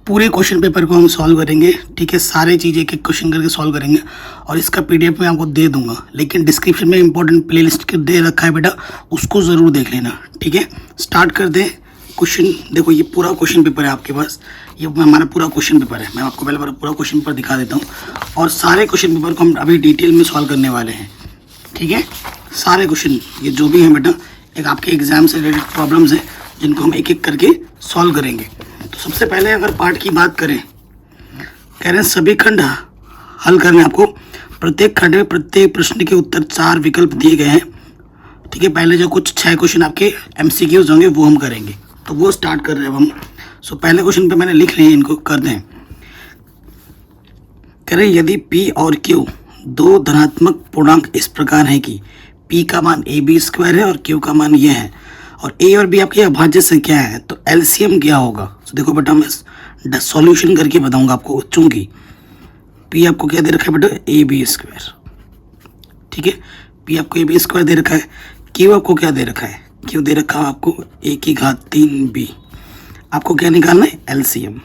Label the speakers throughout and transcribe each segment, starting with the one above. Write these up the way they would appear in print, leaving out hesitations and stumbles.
Speaker 1: पूरे question paper को हम सॉल्व करेंगे, ठीक है। सारे चीज़ें एक एक क्वेश्चन करके सॉल्व करेंगे और इसका पीडीएफ मैं आपको दे दूंगा, लेकिन डिस्क्रिप्शन में इंपॉर्टेंट प्लेलिस्ट दे रखा है बेटा, उसको ज़रूर देख लेना, ठीक है। स्टार्ट कर दें क्वेश्चन। देखो ये पूरा क्वेश्चन पेपर है आपके पास, ये हमारा पूरा क्वेश्चन पेपर है। मैं आपको पहले पूरा क्वेश्चन पेपर दिखा देता हूँ और सारे क्वेश्चन पेपर को हम अभी डिटेल में सॉल्व करने वाले हैं, ठीक है। सारे क्वेश्चन ये जो भी हैं बेटा, एक आपके एग्जाम से रिलेटेड प्रॉब्लम्स हैं जिनको हम एक एक करके सॉल्व करेंगे। तो सबसे पहले अगर पार्ट की बात करें, कह रहे हैं सभी खंड हल करने आपको। प्रत्येक खंड में प्रत्येक प्रश्न के उत्तर 4 विकल्प दिए गए हैं, ठीक है। पहले जो कुछ 6 क्वेश्चन आपके एमसीक्यूज होंगे वो हम करेंगे, तो वो स्टार्ट कर रहे हैं अब हम। सो पहले क्वेश्चन पे मैंने लिख लिए, इनको कर दें। कह रहे हैं यदि P और Q दो धनात्मक पूर्णांक इस प्रकार है कि P का मान AB² है और Q का मान यह है और A और B आपकी अभाज्य संख्या है, तो एलसीएम क्या होगा। तो देखो बेटा मैं सॉल्यूशन करके बताऊंगा आपको। चूंकि P आपको क्या दे रखा है बेटा, AB², ठीक है। P आपको AB² दे रखा है। Q आपको क्या दे रखा है, Q दे रखा है आपको A⁻3B। आपको क्या निकालना है, एलसीएम।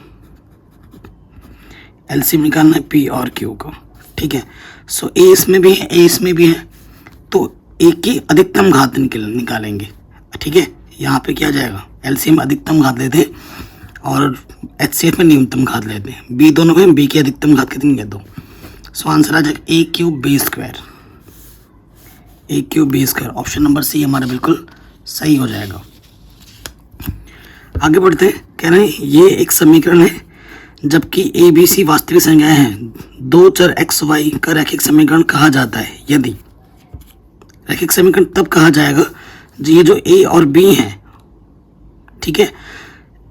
Speaker 1: एलसीएम निकालना है P और Q का, ठीक है। सो A इसमें भी है, A इसमें भी है, तो A की अधिकतम घात निकालेंगे, ठीक है। यहाँ पे क्या जाएगा, एलसीएम अधिकतम घात लेते हैं और एचसीएफ में न्यूनतम घात लेते हैं। बी दोनों में बी की अधिकतम घात कितनी है, 2। सो आंसर आ जाएगा A³ B²। Option number C हमारा बिल्कुल सही हो जाएगा। आगे बढ़ते हैं। कह रहे हैं ये एक समीकरण है जबकि ABC वास्तविक संख्याएं हैं, दो चर x y का रैखिक समीकरण कहा जाता है। यदि रैखिक समीकरण तब कहा जाएगा ये जो A और B हैं, ठीक है,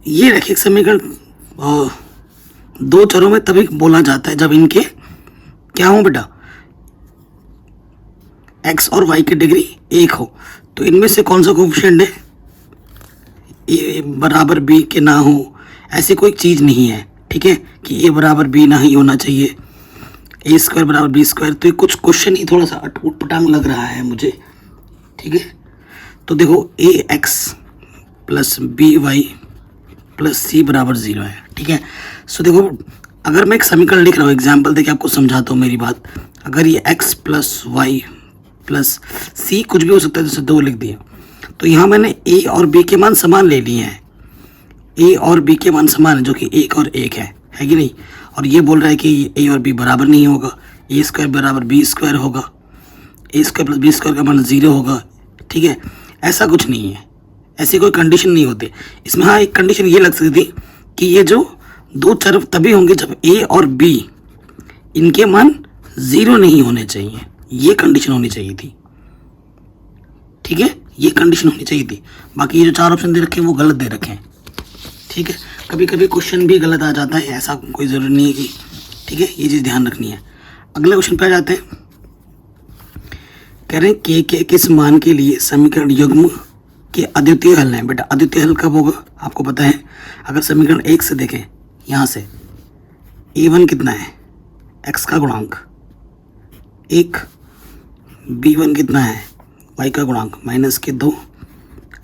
Speaker 1: ये रैखिक समीकरण दो चरों में तभी बोला जाता है जब इनके क्या हो बेटा, x और y की डिग्री 1 हो। तो इनमें से कौन सा कोएफिशिएंट है, A बराबर B के ना हो, ऐसी कोई चीज़ नहीं है, ठीक है, कि A बराबर B ना ही होना चाहिए, A² बराबर B²। तो ये कुछ क्वेश्चन ही थोड़ा सा उटपटांग लग रहा है मुझे, ठीक है। तो देखो AX + BY + C बराबर 0 है, ठीक है। सो देखो अगर मैं एक समीकरण लिख रहा हूँ, एग्जाम्पल देके आपको समझाता हूँ मेरी बात। अगर ये x + y + C कुछ भी हो सकता है, जैसे 2 लिख दिया, तो यहाँ मैंने A और B के मान समान ले लिए हैं। A और B के मान समान है, जो कि 1 और 1 है कि नहीं। और ये बोल रहा है कि A और B बराबर नहीं होगा, A² बराबर B² होगा, A² + B² का मान 0 होगा, ठीक है। ऐसा कुछ नहीं है, ऐसी कोई कंडीशन नहीं होती इसमें। हाँ एक कंडीशन ये लग सकती थी कि ये जो दो चर तभी होंगे जब A और B इनके मान 0 नहीं होने चाहिए, ये कंडीशन होनी चाहिए थी, ठीक है, ये कंडीशन होनी चाहिए थी। बाकी ये जो 4 ऑप्शन दे रखे हैं वो गलत दे रखे हैं, ठीक है। कभी कभी क्वेश्चन भी गलत आ जाता है, ऐसा कोई ज़रूरी नहीं है कि, ठीक है, ये चीज़ ध्यान रखनी है। अगले क्वेश्चन पे आ जाते हैं। कह रहे हैं के किस मान के लिए समीकरण युग्म के अद्वितीय हल हैं। बेटा अद्वितीय हल कब होगा आपको पता है। अगर समीकरण 1 से देखें, यहाँ से A1 कितना है, x का गुणांक 1, B1 कितना है, y का गुणांक -2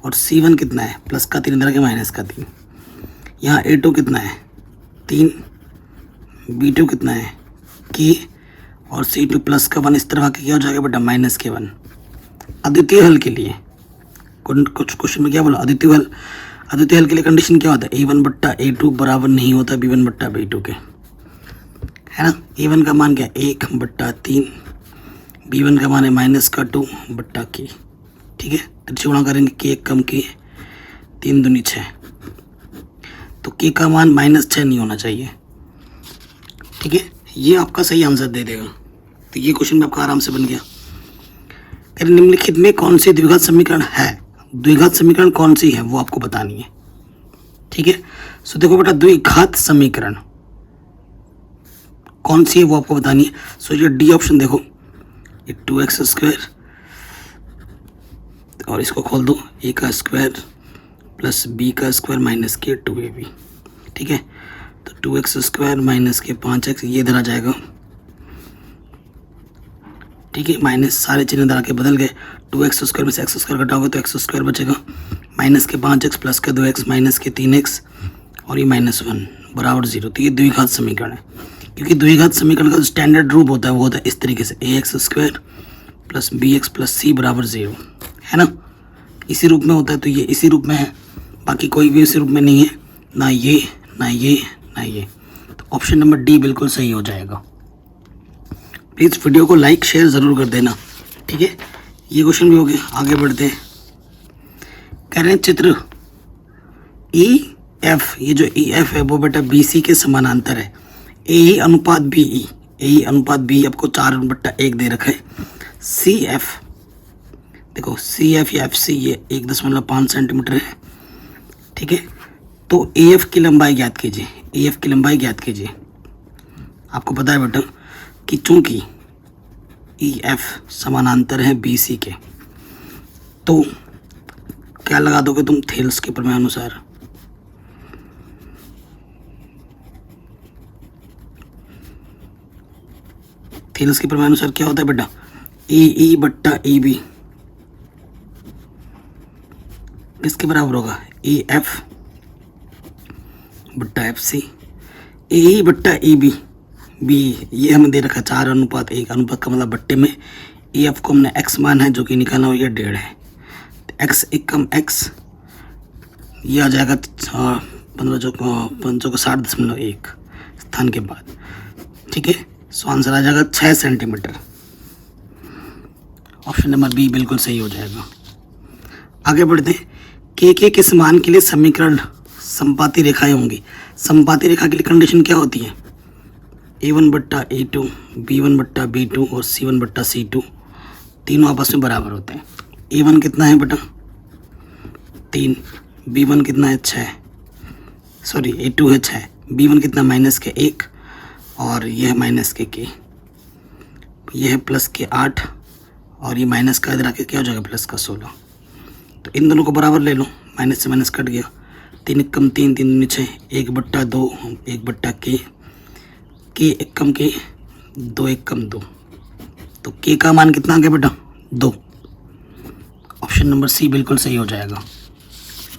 Speaker 1: और C1 कितना है, +3 इधर के -3। यहाँ A2 कितना है, 3, B2 कितना है, k और C2 +1 इस तरह के क्या हो जाएगा बेटा, -1। अद्वितीय हल के लिए कुछ क्वेश्चन में क्या बोला, अद्वितीय हल। अद्वितीय हल के लिए कंडीशन क्या होता है, A1/A2 बराबर नहीं होता B1/B2 के, है ना। A1 का मान क्या है, 1/3, B1 का मान है -2/k, ठीक है। तिरछे गुणा करेंगे, k 1 कम k 3 दूनी 6, तो k का मान -6 नहीं होना चाहिए, ठीक है। ये आपका सही आंसर दे देगा। तो ये क्वेश्चन में आपका आराम से बन गया। निम्नलिखित में कौन सी द्विघात समीकरण है, द्विघात समीकरण कौन सी है वो आपको बतानी है, ठीक है। सो देखो बेटा द्विघात समीकरण कौन सी है वो आपको बतानी है। सो ये डी ऑप्शन देखो, ये 2x² और इसको खोल दो, A² + B² - k 2ab, ठीक है। तो 2x² - k 5x ये इधर आ जाएगा, ठीक है। माइनस सारे चिन्ह इधर आके बदल गए, 2x² में से x² घटाओगे तो x² बचेगा, -5x + 2x - 3x और ये -1 बराबर 0, तो ये द्विघात समीकरण है। क्योंकि द्विघात समीकरण का जो स्टैंडर्ड रूप होता है वो होता है इस तरीके से ax² + bx + c बराबर 0, है ना। इसी रूप में होता है, तो ये इसी रूप में है, बाकी कोई भी इसी रूप में नहीं है, ना ये ना ये ना ये। तो ऑप्शन नंबर डी बिल्कुल सही हो जाएगा। प्लीज़ वीडियो को लाइक शेयर ज़रूर कर देना, ठीक है। ये क्वेश्चन भी हो गया। आगे बढ़ते हैं। कह रहे हैं चित्र EF, ये जो EF है वो बेटा BC के समानांतर है। AE अनुपात BE, AE अनुपात BE आपको 4/1 दे रखा है। CF देखो, CF या FC ये 1.5 सेंटीमीटर है, ठीक है। तो AF की लंबाई ज्ञात कीजिए, AF की लंबाई ज्ञात कीजिए। आपको पता है बेटा कि चूंकि EF समानांतर है BC के, तो क्या लगा दोगे तुम थेल्स के प्रमेय अनुसार। थेल्स के प्रमेय अनुसार क्या होता है बेटा, EE बट्टा EB किसके बराबर होगा, EF बट्टा FC। AE बट्टा EB, B ये हमें दे रखा 4:1, अनुपात का मतलब बट्टे में EF को हमने x मान है जो कि निकालना हो, ये 1.5 है। x एकम x, ये आ जाएगा 5 को 60.1 स्थान के बाद, ठीक है। सो आंसर आ जाएगा 6 सेंटीमीटर। ऑप्शन नंबर बी बिल्कुल सही हो जाएगा। आगे बढ़ते हैं। के किस मान के लिए समीकरण संपाती रेखाएं होंगी। संपाती रेखा के लिए कंडीशन क्या होती है, A1 बट्टा A2, B1 बट्टा B2 और C1 बट्टा C2 तीनों आपस में बराबर होते हैं। A1 कितना है बेटा 3, B1 कितना है 6, सॉरी A2 है 6, B1 कितना -1 और यह -k, यह +8 और ये माइनस का इधर आके क्या हो जाएगा +16। तो इन दोनों को बराबर ले लो, माइनस से माइनस कट गया, 3 एकम 3, 3 दूनी 6, 1/2, 1/k, k एकम k, 2 एकम 2, तो k का मान कितना आ गया बेटा 2। ऑप्शन नंबर सी बिल्कुल सही हो जाएगा,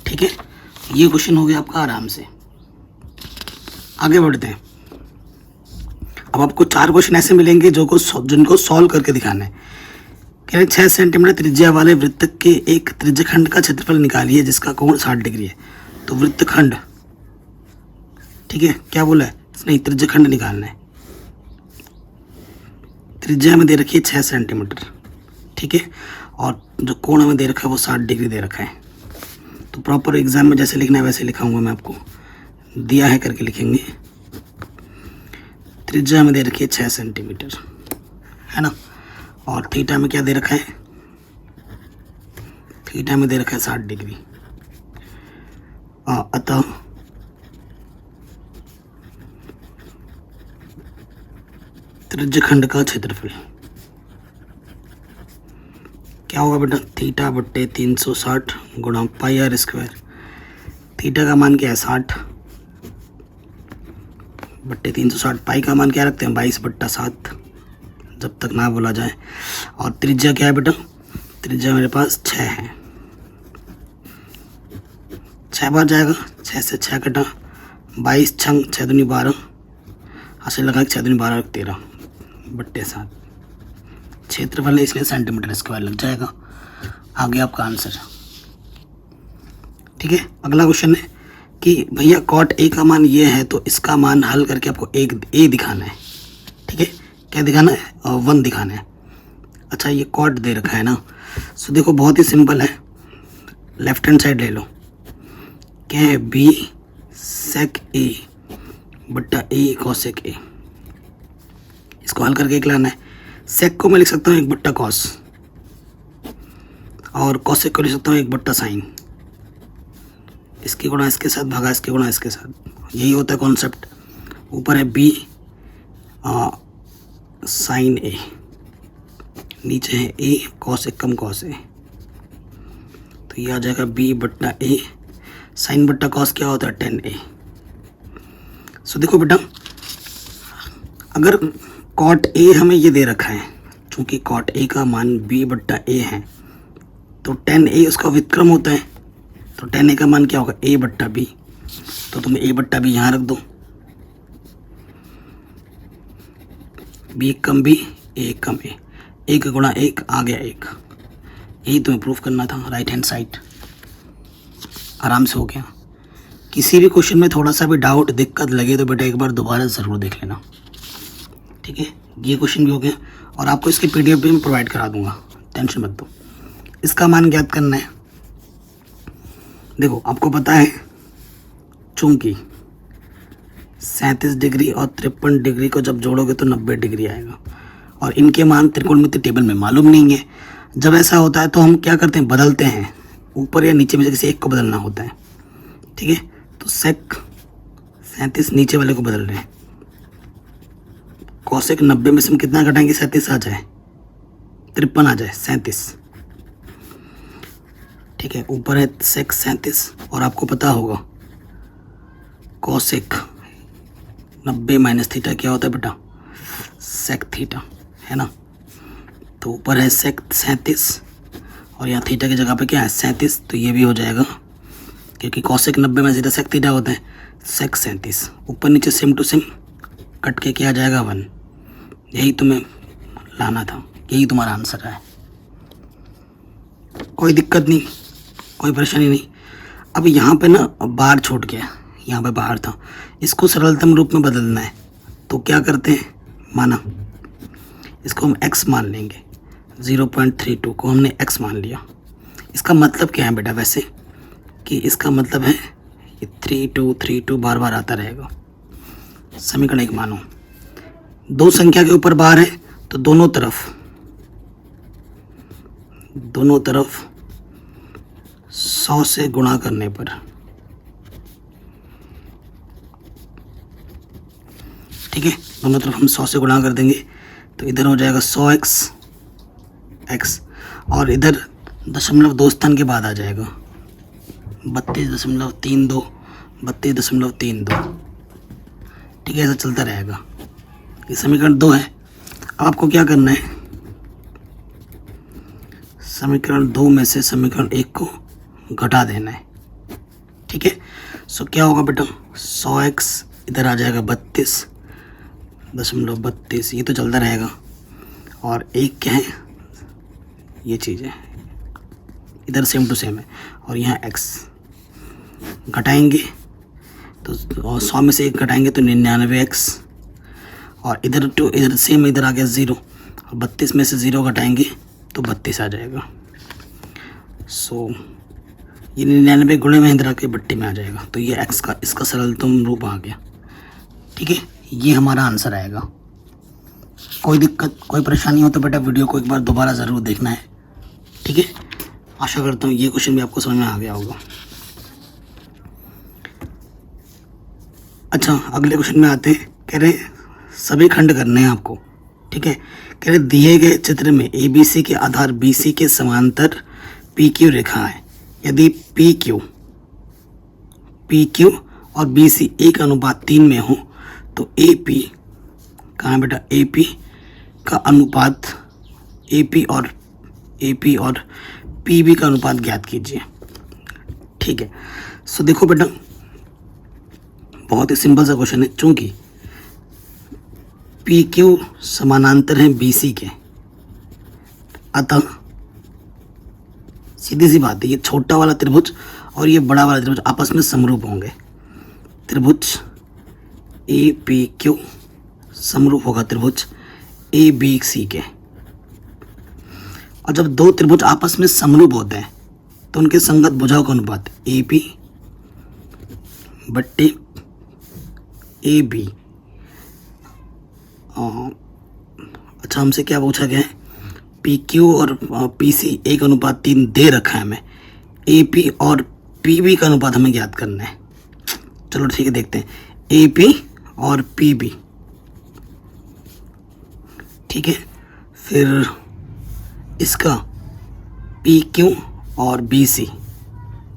Speaker 1: ठीक है। ये क्वेश्चन हो गया आपका आराम से। आगे बढ़ते हैं। अब आपको 4 क्वेश्चन ऐसे मिलेंगे जिनको सॉल्व करके दिखाना है। कह रहे 6 सेंटीमीटर त्रिज्या वाले वृत्त के एक त्रिज्यखंड का क्षेत्रफल निकालिए जिसका कोण 60 डिग्री है। तो वृत्तखंड, ठीक है, क्या बोला है नहीं, त्रिज्यखंड निकालना है। त्रिज्या में दे रखी है 6 सेंटीमीटर, ठीक है, और जो कोण हमें दे रखा है वो 60 डिग्री दे रखा है। तो प्रॉपर एग्जाम में जैसे लिखना है वैसे लिखाऊंगा मैं, आपको दिया है करके लिखेंगे। त्रिज्या में दे रखी है 6 सेंटीमीटर, है ना, और थीटा में क्या दे रखा है, थीटा में दे रखा है 60 डिग्री। अतः त्रिज्यखंड का क्षेत्रफल क्या होगा बेटा, थीटा बट्टे 360 गुणा πr²। थीटा का मान क्या है 60 बट्टे 360, पाई का मान क्या रखते हैं 22/7 जब तक ना बोला जाए। और त्रिज्या क्या है बेटा, त्रिज्या मेरे पास 6 है, 6 बार जाएगा, 6 से 6 कटा, 22 छंग 6 दूनी 12, हासिल लगा 6 दूनी 12 13/7। क्षेत्रफल है इसलिए सेंटीमीटर स्क्वायर लग जाएगा। आ गया आपका आंसर, ठीक है। अगला क्वेश्चन है कि भैया कॉट ए का मान ये है, तो इसका मान हल करके आपको एक ए दिखाना है, ठीक है। क्या दिखाना है, 1 दिखाना है। अच्छा ये कॉट दे रखा है ना, सो देखो बहुत ही सिंपल है, लेफ्ट हैंड साइड ले लो, क्या है बी सेक ए बट्टा ए कॉसेक ए। इसको हल करके एक लाना है। सेक को मैं लिख सकता हूँ 1/cos और कॉसेक को लिख सकता हूँ 1/sin। इसके गुणा इसके साथ भागा इसके गुणा इसके साथ, यही होता है कॉन्सेप्ट। ऊपर है बी साइन ए, नीचे है ए cos A come cos A, तो ये आ जाएगा बी बट्टा ए, साइन बट्टा कॉस क्या होता है 10a। सो देखो बेटा, अगर कॉट ए हमें ये दे रखा है, चूंकि कॉट ए का मान b बट्टा ए है, तो 10a उसका व्युत्क्रम होता है, तो 10a का मान क्या होगा a बट्टा बी। तो तुम a बट्टा बी यहाँ रख दो, बी एक कम बी, ए एक कम ए, एक गुणा एक आ गया एक। यही तुम्हें प्रूफ करना था, राइट हैंड साइड। आराम से हो गया। किसी भी क्वेश्चन में थोड़ा सा भी डाउट दिक्कत लगे तो बेटा एक बार दोबारा ज़रूर देख लेना, ठीक है। ये क्वेश्चन भी हो गया और आपको इसकी पीडीएफ भी मैं प्रोवाइड करा दूंगा, टेंशन मत दो। इसका मान ज्ञात करना है। देखो आपको पता है चूंकि 37 डिग्री और 53 डिग्री को जब जोड़ोगे तो 90 डिग्री आएगा और इनके मान त्रिकोणमिति टेबल में मालूम नहीं है। जब ऐसा होता है तो हम क्या करते हैं, बदलते हैं, ऊपर या नीचे में से किसी एक को बदलना होता है, ठीक है। तो सेक 37 नीचे वाले को बदल रहे हैं, कौशिक 90 में से हम कितना घटाएंगे, 37 आ जाए, 53 आ जाए, 37, ठीक है। ऊपर है सेक 37 और आपको पता होगा कौशिक 90 माइनस थीटा क्या होता है बेटा, सेक थीटा, है ना। तो ऊपर है सेक 37 और यहाँ थीटा की जगह पे क्या है 37, तो ये भी हो जाएगा क्योंकि कौशिक 90 में सीधा सेक थीटा होता है, सेक 37। ऊपर नीचे सेम टू सेम कट के क्या जाएगा 1। यही तुम्हें लाना था, यही तुम्हारा आंसर है। कोई दिक्कत नहीं, कोई परेशानी नहीं। अब यहाँ पे ना बाहर छूट गया, यहाँ पे बाहर था, इसको सरलतम रूप में बदलना है। तो क्या करते हैं, माना इसको हम x मान लेंगे, 0.32 को हमने x मान लिया। इसका मतलब क्या है बेटा, वैसे कि इसका मतलब है ये 3232 बार बार आता रहेगा। समीकरण एक मानो, दो संख्या के ऊपर बार है तो दोनों तरफ 100 से गुणा करने पर, ठीक है, दोनों तरफ हम 100 से गुणा कर देंगे तो इधर हो जाएगा 100x और इधर 0.2 स्थान के बाद आ जाएगा 32.32, 32.32, ठीक है। ऐसा चलता रहेगा। ये समीकरण 2 है। अब आपको क्या करना है, समीकरण 2 में से समीकरण 1 को घटा देना है, ठीक है। सो क्या होगा बेटा, 100x इधर आ जाएगा 32.32, ये तो चलता रहेगा। और एक क्या है, ये चीज़ है, इधर सेम टू सेम है और यहाँ x घटाएंगे तो 100 में से 1 घटाएंगे तो 99x और इधर टू इधर सेम, इधर आ गया 0 और 32 में से 0 घटाएंगे तो 32 आ जाएगा। सो ये 99 गुणे में इधर आके 32 में आ जाएगा, तो ये x का इसका सरलतम रूप आ गया, ठीक है। ये हमारा आंसर आएगा। कोई दिक्कत कोई परेशानी हो तो बेटा वीडियो को एक बार दोबारा ज़रूर देखना है, ठीक है। आशा करता हूँ ये क्वेश्चन भी आपको समझ में आ गया होगा। अच्छा, अगले क्वेश्चन में आते हैं। कह रहे सभी खंड करने हैं आपको, ठीक है। कह रहे दिए गए चित्र में ABC के आधार BC के समांतर PQ रेखा है। यदि PQ और BC 1:3 में हो तो AP कहाँ है बेटा, AP का अनुपात AP और PB का अनुपात ज्ञात कीजिए, ठीक है। सो देखो बेटा, बहुत ही सिंपल सा क्वेश्चन है। चूंकि PQ समानांतर है BC के, अतः सीधी सी बात है, ये छोटा वाला त्रिभुज और ये बड़ा वाला त्रिभुज आपस में समरूप होंगे। त्रिभुज APQ समरूप होगा त्रिभुज ABC के। और जब दो त्रिभुज आपस में समरूप होते हैं तो उनके संगत भुजाओं का अनुपात AP बट्टे AB। अच्छा, हमसे क्या पूछा गया है, PQ और PC 1:3 दे रखा है हमें, AP और PB का अनुपात हमें ज्ञात करना है। चलो ठीक है, देखते हैं AP और PB, ठीक है। फिर इसका PQ और BC,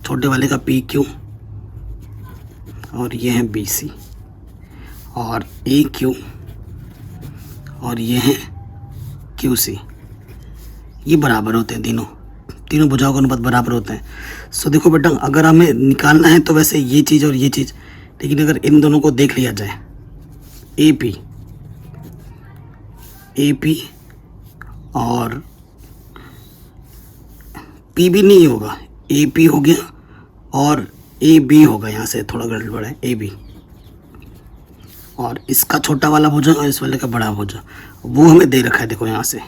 Speaker 1: छोटे वाले का PQ और ये है BC, और AQ और ये है QC, ये बराबर होते हैं, तीनों भुजाओं का अनुपात बराबर होते हैं। सो देखो बेटा, अगर हमें निकालना है तो वैसे ये चीज़ और ये चीज़, लेकिन अगर इन दोनों को देख लिया जाए, AP AP और PB नहीं होगा, AP हो गया और AB होगा, यहाँ से थोड़ा गड़बड़ है, AB और इसका छोटा वाला भुजा और इस वाले का बड़ा भुजा वो हमें दे रखा है। देखो यहाँ से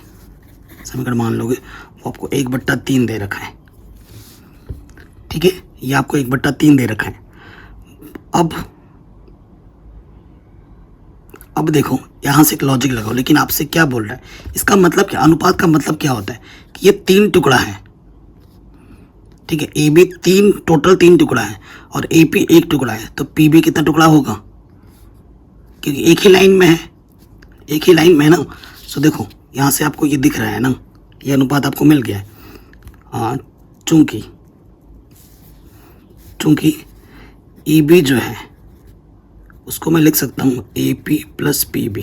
Speaker 1: समीकरण मान लोगे वो आपको 1/3 दे रखा है, ठीक है, ये आपको 1/3 दे रखा है। अब देखो यहाँ से एक लॉजिक लगाओ, लेकिन आपसे क्या बोल रहा है, इसका मतलब क्या, अनुपात का मतलब क्या होता है कि ये 3 टुकड़ा है, ठीक है, AB टोटल 3 टुकड़ा है और AP 1 टुकड़ा है, तो PB कितना टुकड़ा होगा, क्योंकि एक ही लाइन में है ना। सो देखो यहाँ से आपको ये दिख रहा है ना, ये अनुपात आपको मिल गया है। हाँ, चूंकि EB जो है उसको मैं लिख सकता हूँ AP + PB,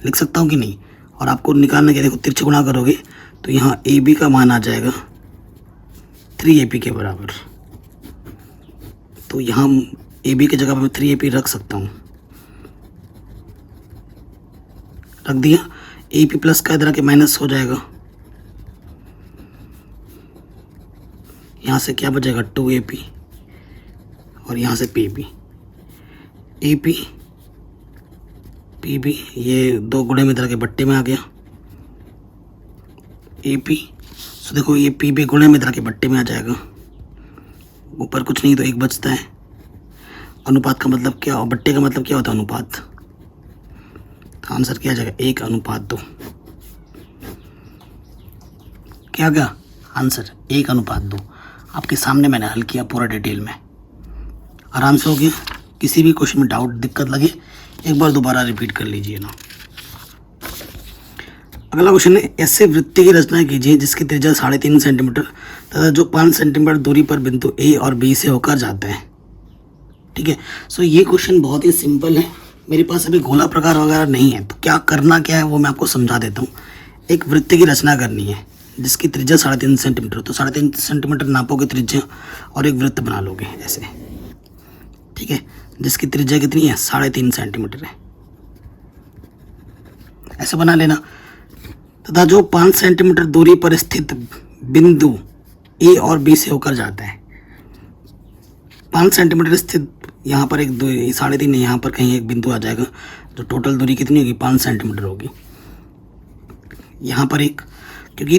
Speaker 1: लिख सकता हूँ कि नहीं। और आपको निकालना क्या, देखो तिरछे गुणा करोगे तो यहाँ AB का मान आ जाएगा 3AP के बराबर, तो यहाँ AB की जगह पर मैं 3AP रख सकता हूँ, रख दिया। AP प्लस का इधर के माइनस हो जाएगा, यहाँ से क्या बचेगा 2AP और यहाँ से PB, AP PB ये 2 गुणे में इधर के बट्टे में आ गया AP। तो देखो ये PB गुणे में इधर के बट्टे में आ जाएगा, ऊपर कुछ नहीं तो 1 बचता है। अनुपात का मतलब क्या और बट्टे का मतलब क्या होता है, अनुपात। तो आंसर क्या आ जाएगा 1:2। क्या गया आंसर 1:2। आपके सामने मैंने हल किया पूरा डिटेल में, आराम से हो गया। किसी भी क्वेश्चन में डाउट दिक्कत लगे एक बार दोबारा रिपीट कर लीजिए ना। अगला क्वेश्चन है, ऐसे वृत्त की रचना कीजिए जिसकी त्रिज्या 3.5 सेंटीमीटर तथा जो 5 सेंटीमीटर दूरी पर बिंदु A और B से होकर जाता है, ठीक है। सो ये क्वेश्चन बहुत ही सिंपल है, मेरे पास अभी गोला प्रकार वगैरह नहीं है, तो क्या करना क्या है वो मैं आपको समझा देता हूँ। एक वृत्त की रचना करनी है जिसकी त्रिज्या 3.5 सेंटीमीटर, तो 3.5 सेंटीमीटर नापोगे त्रिज्या और एक वृत्त बना लोगे ऐसे, ठीक है, जिसकी त्रिज्या कितनी है 3.5 सेंटीमीटर है, ऐसे बना लेना। तथा जो 5 सेंटीमीटर दूरी पर स्थित बिंदु A और B से होकर जाता है, 5 सेंटीमीटर स्थित यहाँ पर एक 3.5 यहाँ पर कहीं एक बिंदु आ जाएगा, तो टोटल दूरी कितनी होगी 5 सेंटीमीटर होगी। यहाँ पर एक, क्योंकि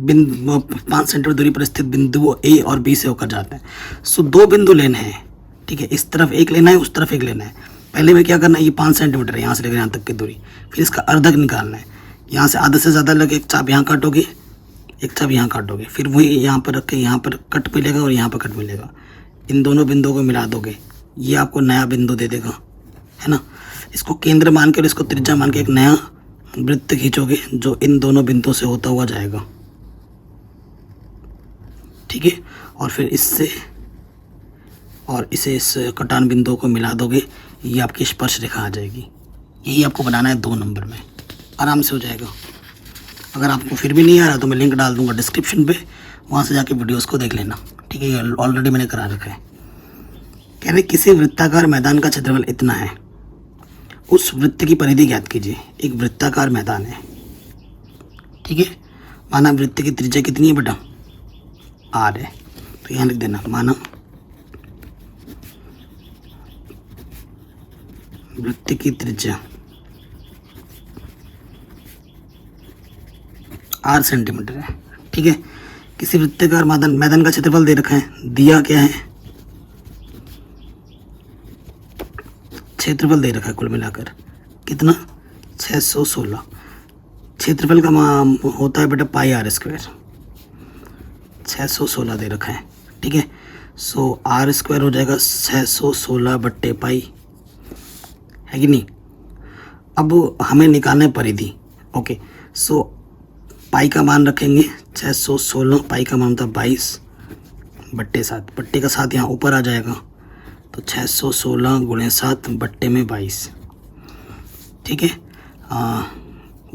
Speaker 1: 5 सेंटीमीटर दूरी पर स्थित बिंदु A और B से होकर जाता है, सो 2 बिंदु लेने हैं, ठीक है, इस तरफ एक लेना है उस तरफ एक लेना है। पहले में क्या करना है, ये 5 सेंटीमीटर है यहाँ से लेकर यहाँ तक की दूरी, फिर इसका अर्धक निकालना है, यहाँ से आधे से ज़्यादा लगे एक चाप यहाँ काटोगे एक चाप यहाँ काटोगे, फिर वही यहाँ पर रख के यहाँ पर कट मिलेगा और यहाँ पर कट मिलेगा, इन दोनों बिंदुओं को मिला दोगे, ये आपको नया बिंदु दे देगा, है ना। इसको केंद्र मान कर इसको त्रिज्या मान के एक नया वृत्त खींचोगे जो इन दोनों बिंदुओं से होता हुआ जाएगा, ठीक है, और फिर इससे और इसे इस कटान बिंदुओं को मिला दोगे, ये आपकी स्पर्श रेखा आ जाएगी। यही आपको बनाना है 2 नंबर में, आराम से हो जाएगा। अगर आपको फिर भी नहीं आ रहा तो मैं लिंक डाल दूंगा डिस्क्रिप्शन पे, वहाँ से जाके वीडियोस को देख लेना, ठीक है, ऑलरेडी मैंने करा रखा है। कह रहे किसी वृत्ताकार मैदान का क्षेत्रफल इतना है, उस वृत्त की परिधि ज्ञात कीजिए। एक वृत्ताकार मैदान है, ठीक है, माना वृत्त की त्रिज्या कितनी है बेटा R है, तो यहाँ लिख देना माना वृत्त की त्रिज्या R सेंटीमीटर है, ठीक है। किसी वृत्ताकार मैदान का क्षेत्रफल दे रखा है, दिया क्या है क्षेत्रफल दे रखा है, कुल मिलाकर कितना 616। क्षेत्रफल का मान होता है बेटा πr², 616 दे रखा है, ठीक है। सो r² हो जाएगा 616/π, है कि नहीं। अब हमें निकालना है परिधि, ओके। सो पाई का मान रखेंगे 616, पाई का मान होता है 22/7, बट्टे का 7 यहाँ ऊपर आ जाएगा, तो 616 × 7 बट्टे में 22, ठीक है।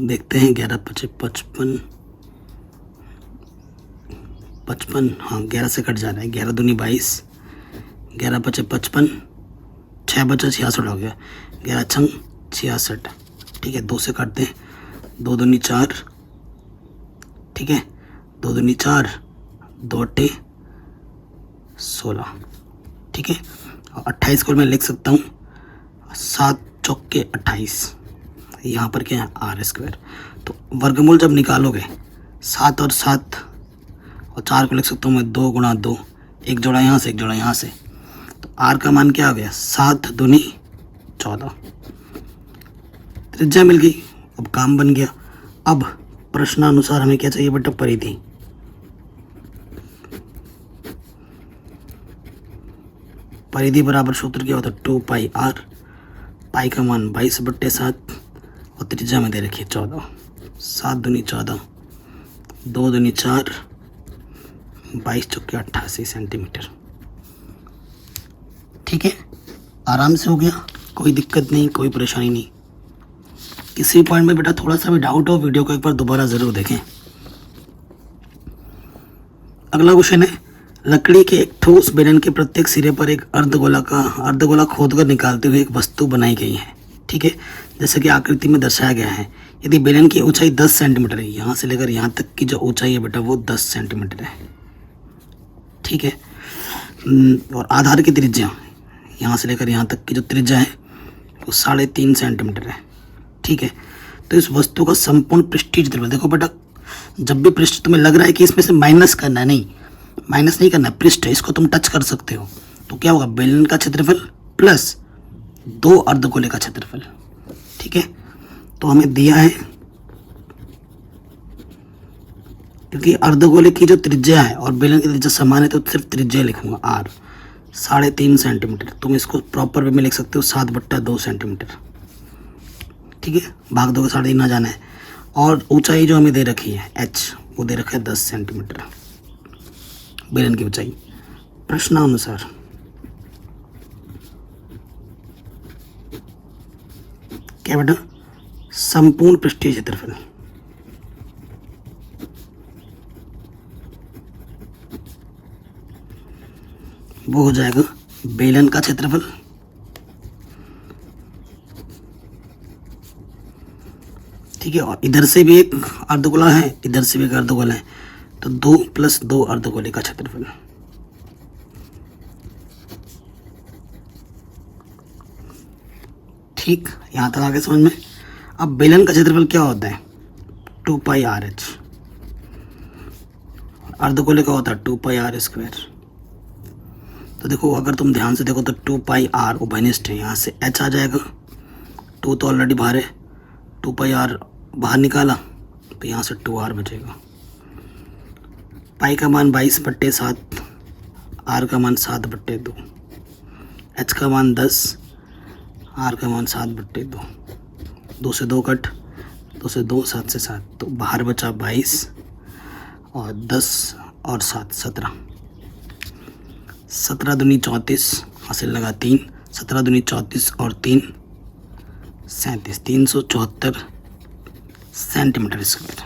Speaker 1: देखते हैं 11 × 5 = 55, हाँ 11 से कट जा रहा है, 11 दूनी 22, 11 × 5 = 55, 6 बचा 66 हो गया, 11 × 6 = 66, ठीक है, 2 से काटते हैं, 2 दूनी 4, ठीक है, 2 दूनी 4, 2 अट्ठे 16, ठीक है। और 28 को मैं लिख सकता हूँ 7 चौके 28, यहाँ पर क्या है आर स्क्वायर। तो वर्गमूल जब निकालोगे 7 और 7 और 4 को लिख सकता हूँ मैं 2 गुणा 2, एक जोड़ा यहाँ से एक जोड़ा यहाँ से, तो आर का मान क्या आ गया 7 दूनी 14, त्रिज्या मिल गई। अब काम बन गया। अब प्रश्नानुसार हमें क्या चाहिए बेटा, परिधि। परिधि बराबर सूत्र क्या होता है 2 पाई आर, पाई का मान 22/7 और त्रिज्या में दे रखी है 14, 7 दूनी 14, 2 दूनी 4, 22 चौके 88 सेंटीमीटर। ठीक है, आराम से हो गया, कोई दिक्कत नहीं, कोई परेशानी नहीं। किसी पॉइंट में बेटा थोड़ा सा भी डाउट हो, वीडियो को एक बार दोबारा ज़रूर देखें। अगला क्वेश्चन है, लकड़ी के एक ठोस बेलन के प्रत्येक सिरे पर एक अर्धगोला खोदकर निकालते हुए एक वस्तु बनाई गई है। ठीक है, जैसे कि आकृति में दर्शाया गया है। यदि बेलन की ऊंचाई 10 सेंटीमीटर है, यहाँ से लेकर यहाँ तक की जो ऊंचाई है बेटा वो 10 सेंटीमीटर है। ठीक है, और आधार की त्रिज्या यहाँ से लेकर यहाँ तक की जो त्रिज्या है वो 3.5 सेंटीमीटर है। ठीक है, तो इस वस्तु का संपूर्ण पृष्ठीय क्षेत्रफल, देखो बेटा जब भी पृष्ठ तुम्हें लग रहा है कि इसमें से माइनस करना है, नहीं माइनस नहीं करना, पृष्ठ है, इसको तुम टच कर सकते हो, तो क्या होगा बेलन का क्षेत्रफल प्लस 2 अर्धगोले का क्षेत्रफल। ठीक है, तो हमें दिया है, क्योंकि अर्धगोले की जो त्रिज्या है और बेलन की त्रिज्या समान है तो सिर्फ त्रिज्या लिखूंगा आर 3.5 सेंटीमीटर। तुम इसको प्रॉपर वे में लिख सकते हो 7/2 सेंटीमीटर। ठीक है, भाग दो 3.5 ना जाना है। और ऊंचाई जो हमें दे रखी है एच, वो दे रखा है 10 सेंटीमीटर बेलन की ऊंचाई। प्रश्नानुसार क्या बेटा, संपूर्ण पृष्ठीय क्षेत्रफल वो हो जाएगा बेलन का क्षेत्रफल ठीक है, और इधर से भी एक अर्धगोला है, इधर से भी एक अर्धगोला है, तो 2 + 2 अर्धगोले का क्षेत्रफल। ठीक, यहाँ तक आगे समझ में। अब बेलन का क्षेत्रफल क्या होता है 2 पाई आर एच, अर्धगोले का होता है 2 पाई आर स्क्वायर। तो देखो अगर तुम ध्यान से देखो तो 2 पाई आर उभयनिष्ठ है, यहाँ से एच आ जाएगा, 2 तो ऑलरेडी बाहर है, 2 पाई आर बाहर निकाला तो यहाँ से 2 आर बचेगा। पाई का मान 22/7, आर का मान 7/2, एच का मान 10, आर का मान 7/2, 2 से 2 कट, 2 से 2, 7 से 7, तो बाहर बचा 22 और 10 और 7 17, 17 दूनी 34, हासिल लगा 3, 17 दूनी 34 और 3 37, 374 सेंटीमीटर स्क्वायर।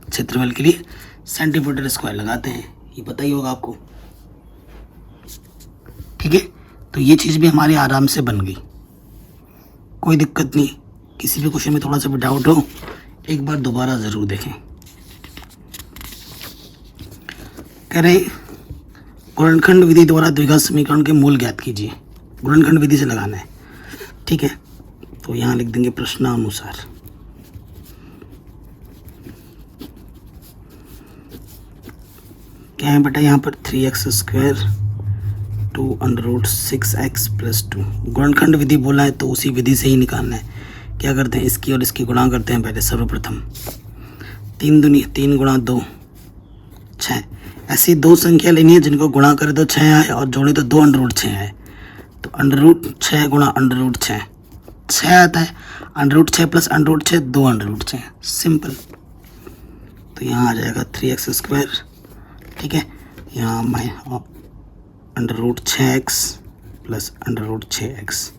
Speaker 1: क्षेत्रफल के लिए सेंटीमीटर स्क्वायर लगाते हैं, ये पता ही होगा आपको। ठीक है, तो ये चीज़ भी हमारी आराम से बन गई, कोई दिक्कत नहीं। किसी भी क्वेश्चन में थोड़ा सा भी डाउट हो एक बार दोबारा ज़रूर देखें। कह रहे गुणनखंड विधि द्वारा द्विघात समीकरण के मूल ज्ञात कीजिए। गुणनखंड विधि से लगाना है। ठीक है, तो यहाँ लिख देंगे प्रश्नानुसार। क्या है बेटा, यहाँ पर 3x² 2√6x + 2 गुणनखंड विधि बोला है तो उसी विधि से ही निकालना है। क्या करते हैं, इसकी और इसकी गुणा करते हैं पहले। सर्वप्रथम 3 दूनी 3 गुणा 2 6, ऐसी 2 संख्या लेनी है जिनको गुणा करें तो 6 आए और जोड़े तो 2 √6 आए। तो √6 गुणा √6 6 आता है, √6 + √6 2 √6, सिंपल। तो यहाँ आ जाएगा 3x²। ठीक है, यहाँ √6x + √6x।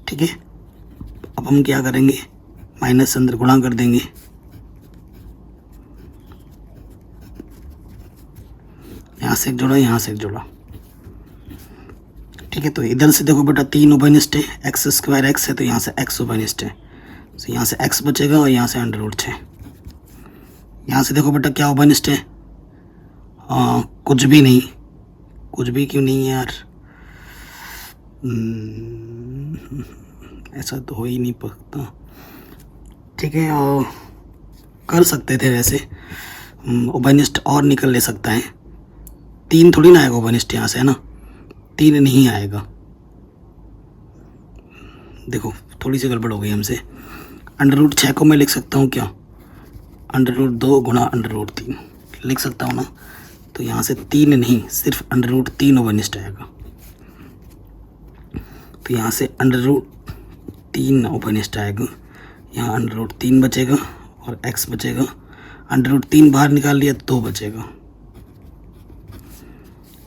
Speaker 1: ठीक है, अब हम क्या करेंगे, माइनस अंदर गुणा कर देंगे। यहाँ से एक जोड़ा, यहाँ से एक जोड़ा। ठीक है, तो इधर से देखो बेटा 3 उभयनिष्ठ है, x² x है तो यहाँ से x उभयनिष्ठ है। तो यहाँ से x बचेगा और यहाँ से अंडर रूट 6। यहाँ से देखो बेटा क्या ओवरनिस्ट है, कुछ भी नहीं, कुछ भी क्यों नहीं है यार, ऐसा तो हो ही नहीं सकता। ठीक है, और कर सकते थे वैसे, ओवरनिस्ट और निकल ले सकता है। 3 थोड़ी ना आएगा ओवरनिस्ट यहाँ से, है ना, 3 नहीं आएगा। देखो थोड़ी सी गड़बड़ हो गई हमसे। अंडर रूट 6 को मैं लिख सकता हूँ क्या, अंडर रूट 2 गुणा अंडर रूट 3 लिख सकता हूँ ना। तो यहाँ से 3 नहीं, सिर्फ अंडर रूट 3 ओवरनिस्ट आएगा। तो यहाँ से अंडर रूट 3 ओवरनिस्ट आएगा, यहाँ अंडर रूट 3 बचेगा और x बचेगा। अंडर रूट 3 बाहर निकाल लिया, 2 बचेगा।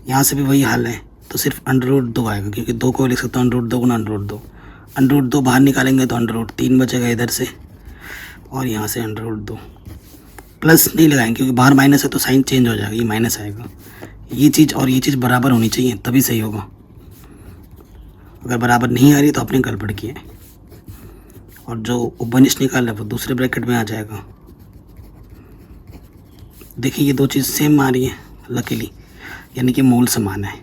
Speaker 1: यहाँ से भी वही हाल है, तो सिर्फ अंडर रूट 2 आएगा, क्योंकि 2 को लिख सकता हूँ अंडर रूट 2 गुना अंडर रूट 2। अंडर रूट 2 बाहर निकालेंगे तो अंडर रूट 3 बचेगा इधर से, और यहाँ से अंडर रूट 2। प्लस नहीं लगाएंगे क्योंकि बाहर माइनस है तो साइन चेंज हो जाएगा, ये माइनस आएगा। ये चीज़ और ये चीज़ बराबर होनी चाहिए तभी सही होगा। अगर बराबर नहीं आ रही तो आपने गड़बड़ किया है, और जो ओवरनिस्ट निकाल है वो दूसरे ब्रैकेट में आ जाएगा। देखिए ये 2 चीज़ सेम आ रही है लकीली, यानी कि मूल समान है।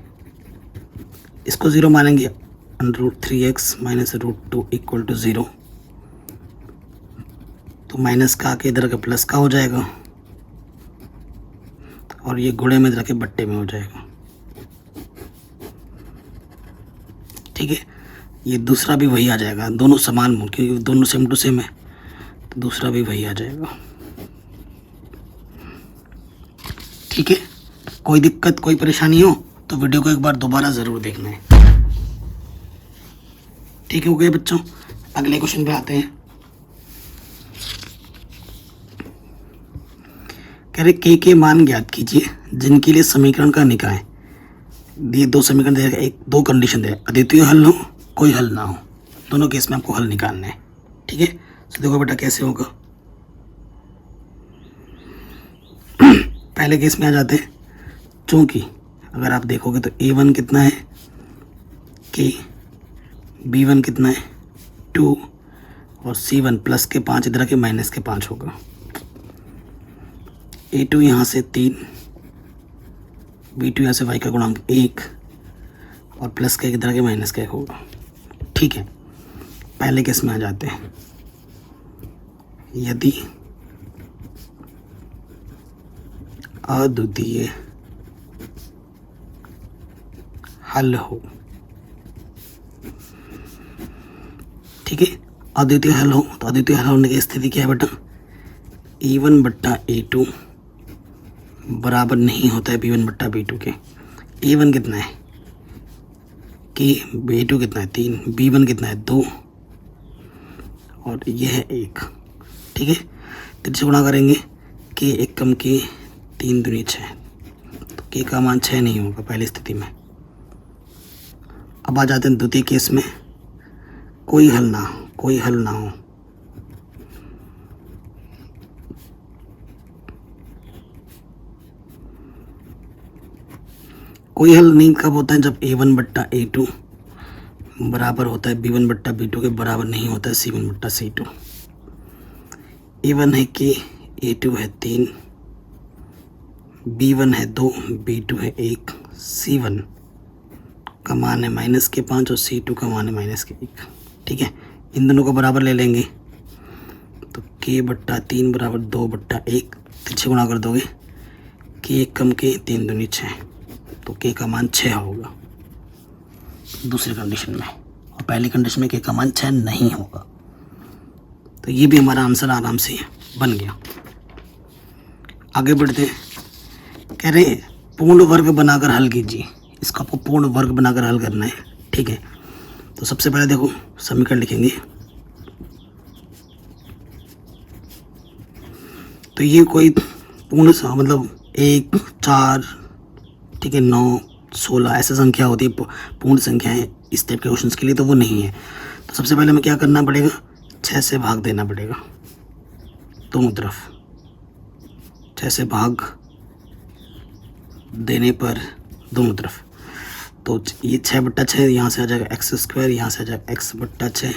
Speaker 1: इसको 0 मानेंगे, under root 3x minus root 2 equal to 0। तो माइनस का आके इधर के प्लस का हो जाएगा, और ये गुणे में इधर के बट्टे में हो जाएगा। ठीक है, ये दूसरा भी वही आ जाएगा, दोनों समान मूल, क्योंकि दोनों सेम टू सेम है, तो दूसरा भी वही आ जाएगा। ठीक है, कोई दिक्कत कोई परेशानी हो तो वीडियो को एक बार दोबारा ज़रूर देखना है। ठीक है, हो गए बच्चों, अगले क्वेश्चन पे आते हैं। कह रहे के मान ज्ञात कीजिए जिनके लिए समीकरण का निकाय। ये 2 समीकरण दे, एक 2 कंडीशन दे, अद्वितीय हल हो कोई हल ना हो, दोनों केस में आपको हल निकालना है। ठीक है, तो देखो बेटा कैसे होगा। पहले केस में आ जाते हैं, चूँकि अगर आप देखोगे तो A1 कितना है K, B1 कितना है 2, और C1 प्लस के 5 इधर के माइनस के 5 होगा। A2 यहाँ से 3, B2 यहाँ से y का गुणांक 1, और प्लस का इधर के माइनस का 1 होगा। ठीक है, पहले केस में आ जाते हैं। यदि अद्वितीय हल हो, ठीक है, अद्वितीय हल हो, तो अद्वितीय हल होने की स्थिति क्या है बेटा, A1 बट्टा A2 बराबर नहीं होता है B1 बट्टा B2 के। A1 कितना है कि B2 कितना है 3, B1 कितना है 2, और यह है 1। ठीक है, 3 से गुणा करेंगे, K 1 कम K 3 दूनी 6, तो K का मान 6 नहीं होगा पहली स्थिति में। अब आ जाते हैं द्वितीय केस में, कोई हल ना हो, कोई हल ना हो। कोई हल नहीं कब होता है, जब A1 बट्टा A2 बराबर होता है B1 बट्टा B2 के बराबर नहीं होता है C1 बट्टा C2। A1 है कि A2 है 3, B1 है 2, B2 है 1, C1 का मान है माइनस के 5 और C2 का मान है माइनस के 1। ठीक है, इन दोनों को बराबर ले लेंगे, तो K बट्टा 3 बराबर 2 बट्टा 1, 3 गुणा कर दोगे, K 1 कम K 3 दूनी 6, तो K का मान 6 होगा दूसरी कंडीशन में, और पहली कंडीशन में K का मान 6 नहीं होगा। तो ये भी हमारा आंसर आराम से बन गया। आगे बढ़ते हैं, कह रहे हैं पूर्ण वर्ग बनाकर हल कीजिए। इसका आपको पूर्ण वर्ग बनाकर हल करना है। ठीक है, तो सबसे पहले देखो समीकरण लिखेंगे, तो ये कोई पूर्ण मतलब 1, 4, ठीक है, 9, 16 ऐसे संख्या होती है पूर्ण संख्याएं इस टाइप के क्वेश्चंस के लिए, तो वो नहीं है। तो सबसे पहले हमें क्या करना पड़ेगा, 6 से भाग देना पड़ेगा दोनों तरफ। 6 से भाग देने पर दोनों तरफ, तो ये 6 बट्टा 6 यहाँ से आ जाएगा x स्क्वायर, यहाँ से आ जाएगा x बट्टा 6,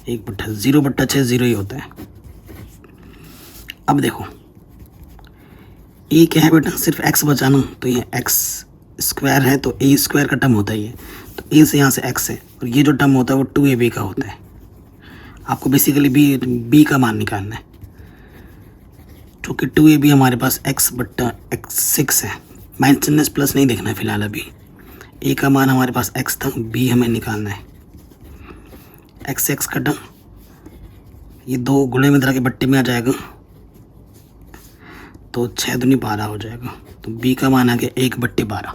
Speaker 1: 1/0/6 0 ही होता है। अब देखो ए क्या है बेटा, सिर्फ एक्स बचाना, तो ये एक्स स्क्वायर है तो ए स्क्वायर का टर्म होता ही है, तो ए से यहाँ से एक्स है, और ये जो टर्म होता है वो 2ab का होता है। आपको बेसिकली बी का मान निकालना है, क्योंकि 2ab हमारे पास x/6 है। माइनस प्लस नहीं देखना है फिलहाल, अभी ए का मान हमारे पास x था, b हमें निकालना है। x का टर्म ये 2 गुणे में तरह के बट्टे में आ जाएगा, तो 6 दूनी 12 हो जाएगा, तो b का मान आ गया 1/12।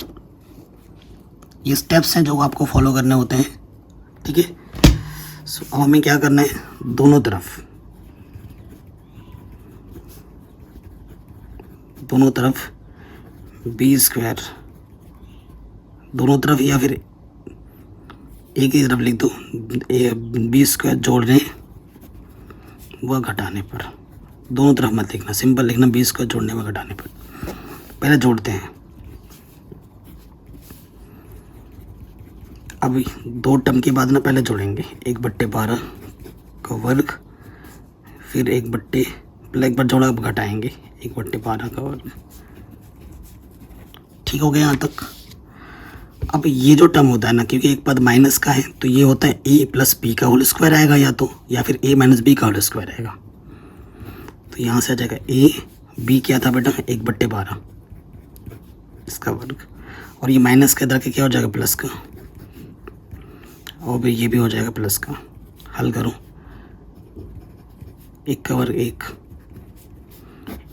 Speaker 1: ये स्टेप्स हैं जो आपको फॉलो करने होते हैं, ठीक है। सो अब हमें क्या करना है, दोनों तरफ b² दोनों तरफ, या फिर एक ही तरफ लिख दो, b² जोड़ने व घटाने पर, दोनों तरफ मत लिखना, सिंपल लिखना b² जोड़ने व घटाने पर। पहले जोड़ते हैं, अब 2 टर्म के बाद ना पहले जोड़ेंगे 1/12 का वर्ग, फिर एक बार जोड़ा, अब घटाएंगे 1/12 का वर्ग। ठीक हो गया यहाँ तक। अब ये जो टर्म होता है ना, क्योंकि एक पद माइनस का है, तो ये होता है a + b का होल स्क्वायर आएगा, या फिर a - b का होल स्क्वायर आएगा। तो यहाँ से आ जाएगा b क्या था बेटा, 1/12 इसका वर्ग, और ये माइनस के इधर के क्या हो जाएगा, प्लस का, और फिर ये भी हो जाएगा प्लस का। हल करो, 1 का वर्ग 1,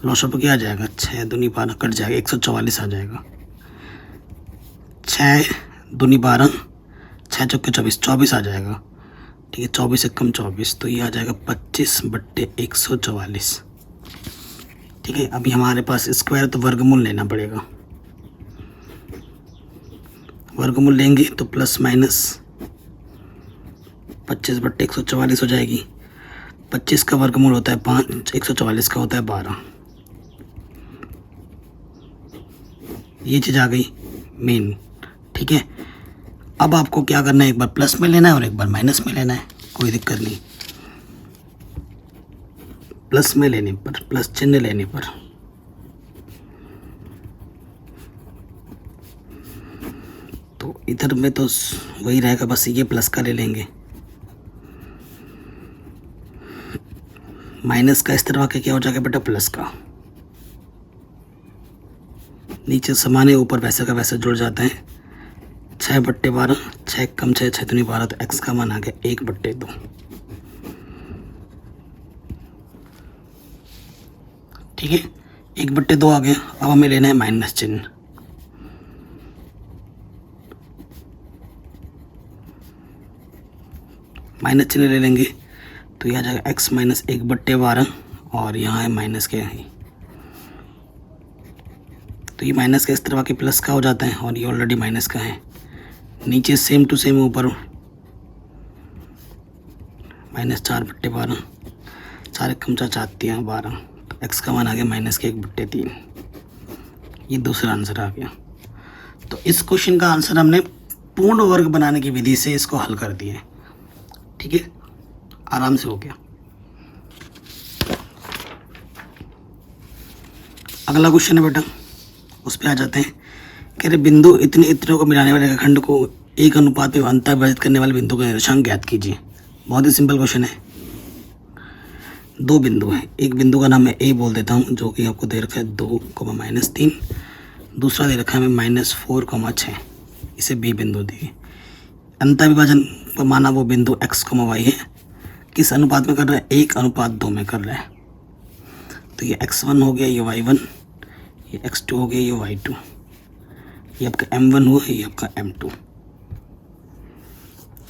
Speaker 1: लॉसअप क्या आ जाएगा, 6 दूनी 12 कट जाएगा, 144 आ जाएगा। 6 दूनी 12, 6 चौके 24 आ जाएगा, ठीक है। 24 से कम 24, तो ये आ जाएगा 25/144, ठीक है। अभी हमारे पास स्क्वायर, तो वर्गमूल लेना पड़ेगा। वर्गमूल लेंगे तो प्लस माइनस 25/144 हो जाएगी। 25 का वर्गमूल होता है 5, 144 का होता है 12। ये चीज़ आ गई मेन, ठीक है। अब आपको क्या करना है, एक बार प्लस में लेना है और एक बार माइनस में लेना है, कोई दिक्कत नहीं। प्लस में लेने पर, प्लस चिन्ह लेने पर, तो इधर में तो वही रहेगा, बस ये प्लस का ले लेंगे। माइनस का इस तरह के क्या हो जाएगा बेटा, प्लस का। नीचे समान है, ऊपर वैसे का वैसा जुड़ जाता है। 6/12, 6 कम 6, 6 दूनी 12, तो x का मान आ गया 1/2, ठीक है। 1/2 आ गया। अब हमें लेना है माइनस चिन्ह। माइनस चिन्ह ले लेंगे तो यह आ जाएगा x - 1/12, और यहाँ है माइनस के, तो ये माइनस का इस तरह के प्लस का हो जाता है, और ये ऑलरेडी माइनस का है। नीचे सेम टू सेम, ऊपर -4/12, 4 कम 4 4 3 12, तो x का मान आ गया -1/3। ये दूसरा आंसर आ गया। तो इस क्वेश्चन का आंसर हमने पूर्ण वर्ग बनाने की विधि से इसको हल कर दिए, ठीक है, आराम से हो गया। अगला क्वेश्चन है बेटा, उस पर आ जाते हैं। कह रहे बिंदु इतने इतनों को मिलाने वाले खंड को एक अनुपात में अंतर विभाजित करने वाले बिंदु का निर्देशांक ज्ञात कीजिए। बहुत ही सिंपल क्वेश्चन है। 2 बिंदु हैं, एक बिंदु का नाम मैं ए बोल देता हूँ, जो कि आपको दे रखा है 2, -3, दूसरा दे रखा है हमें -4, 6, इसे बी बिंदु दिए। अंतर विभाजन पर माना वो बिंदु x, y है। किस अनुपात में कर रहा है, 1:2 में कर रहा है। तो ये x1 हो गया, ये y1, ये x2 हो गया, ये y2, ये आपका m1 हुआ, ये आपका m2,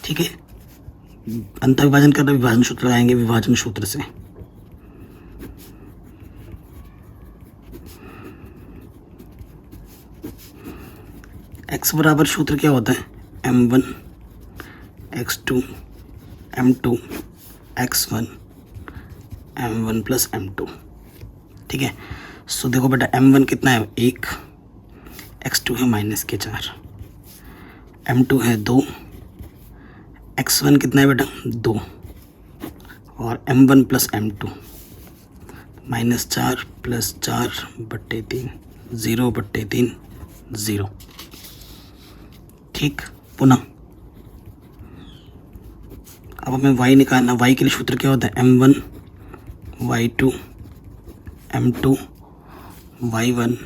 Speaker 1: ठीक है। अंतर विभाजन कर रहे, विभाजन सूत्र लगाएंगे, विभाजन सूत्र से x बराबर सूत्र क्या होता है, m1 x2 m2 x1 m1 + m2, ठीक है। सो देखो बेटा, m1 कितना है, 1, x2 है -4, m2 है 2, x1 कितना है बेटा, 2, और m1 प्लस m2 -4 प्लस 4/3 0/3 0। ठीक, पुनः अब हमें y निकालना। y के लिए सूत्र क्या होता है? m1 y2 m2 y1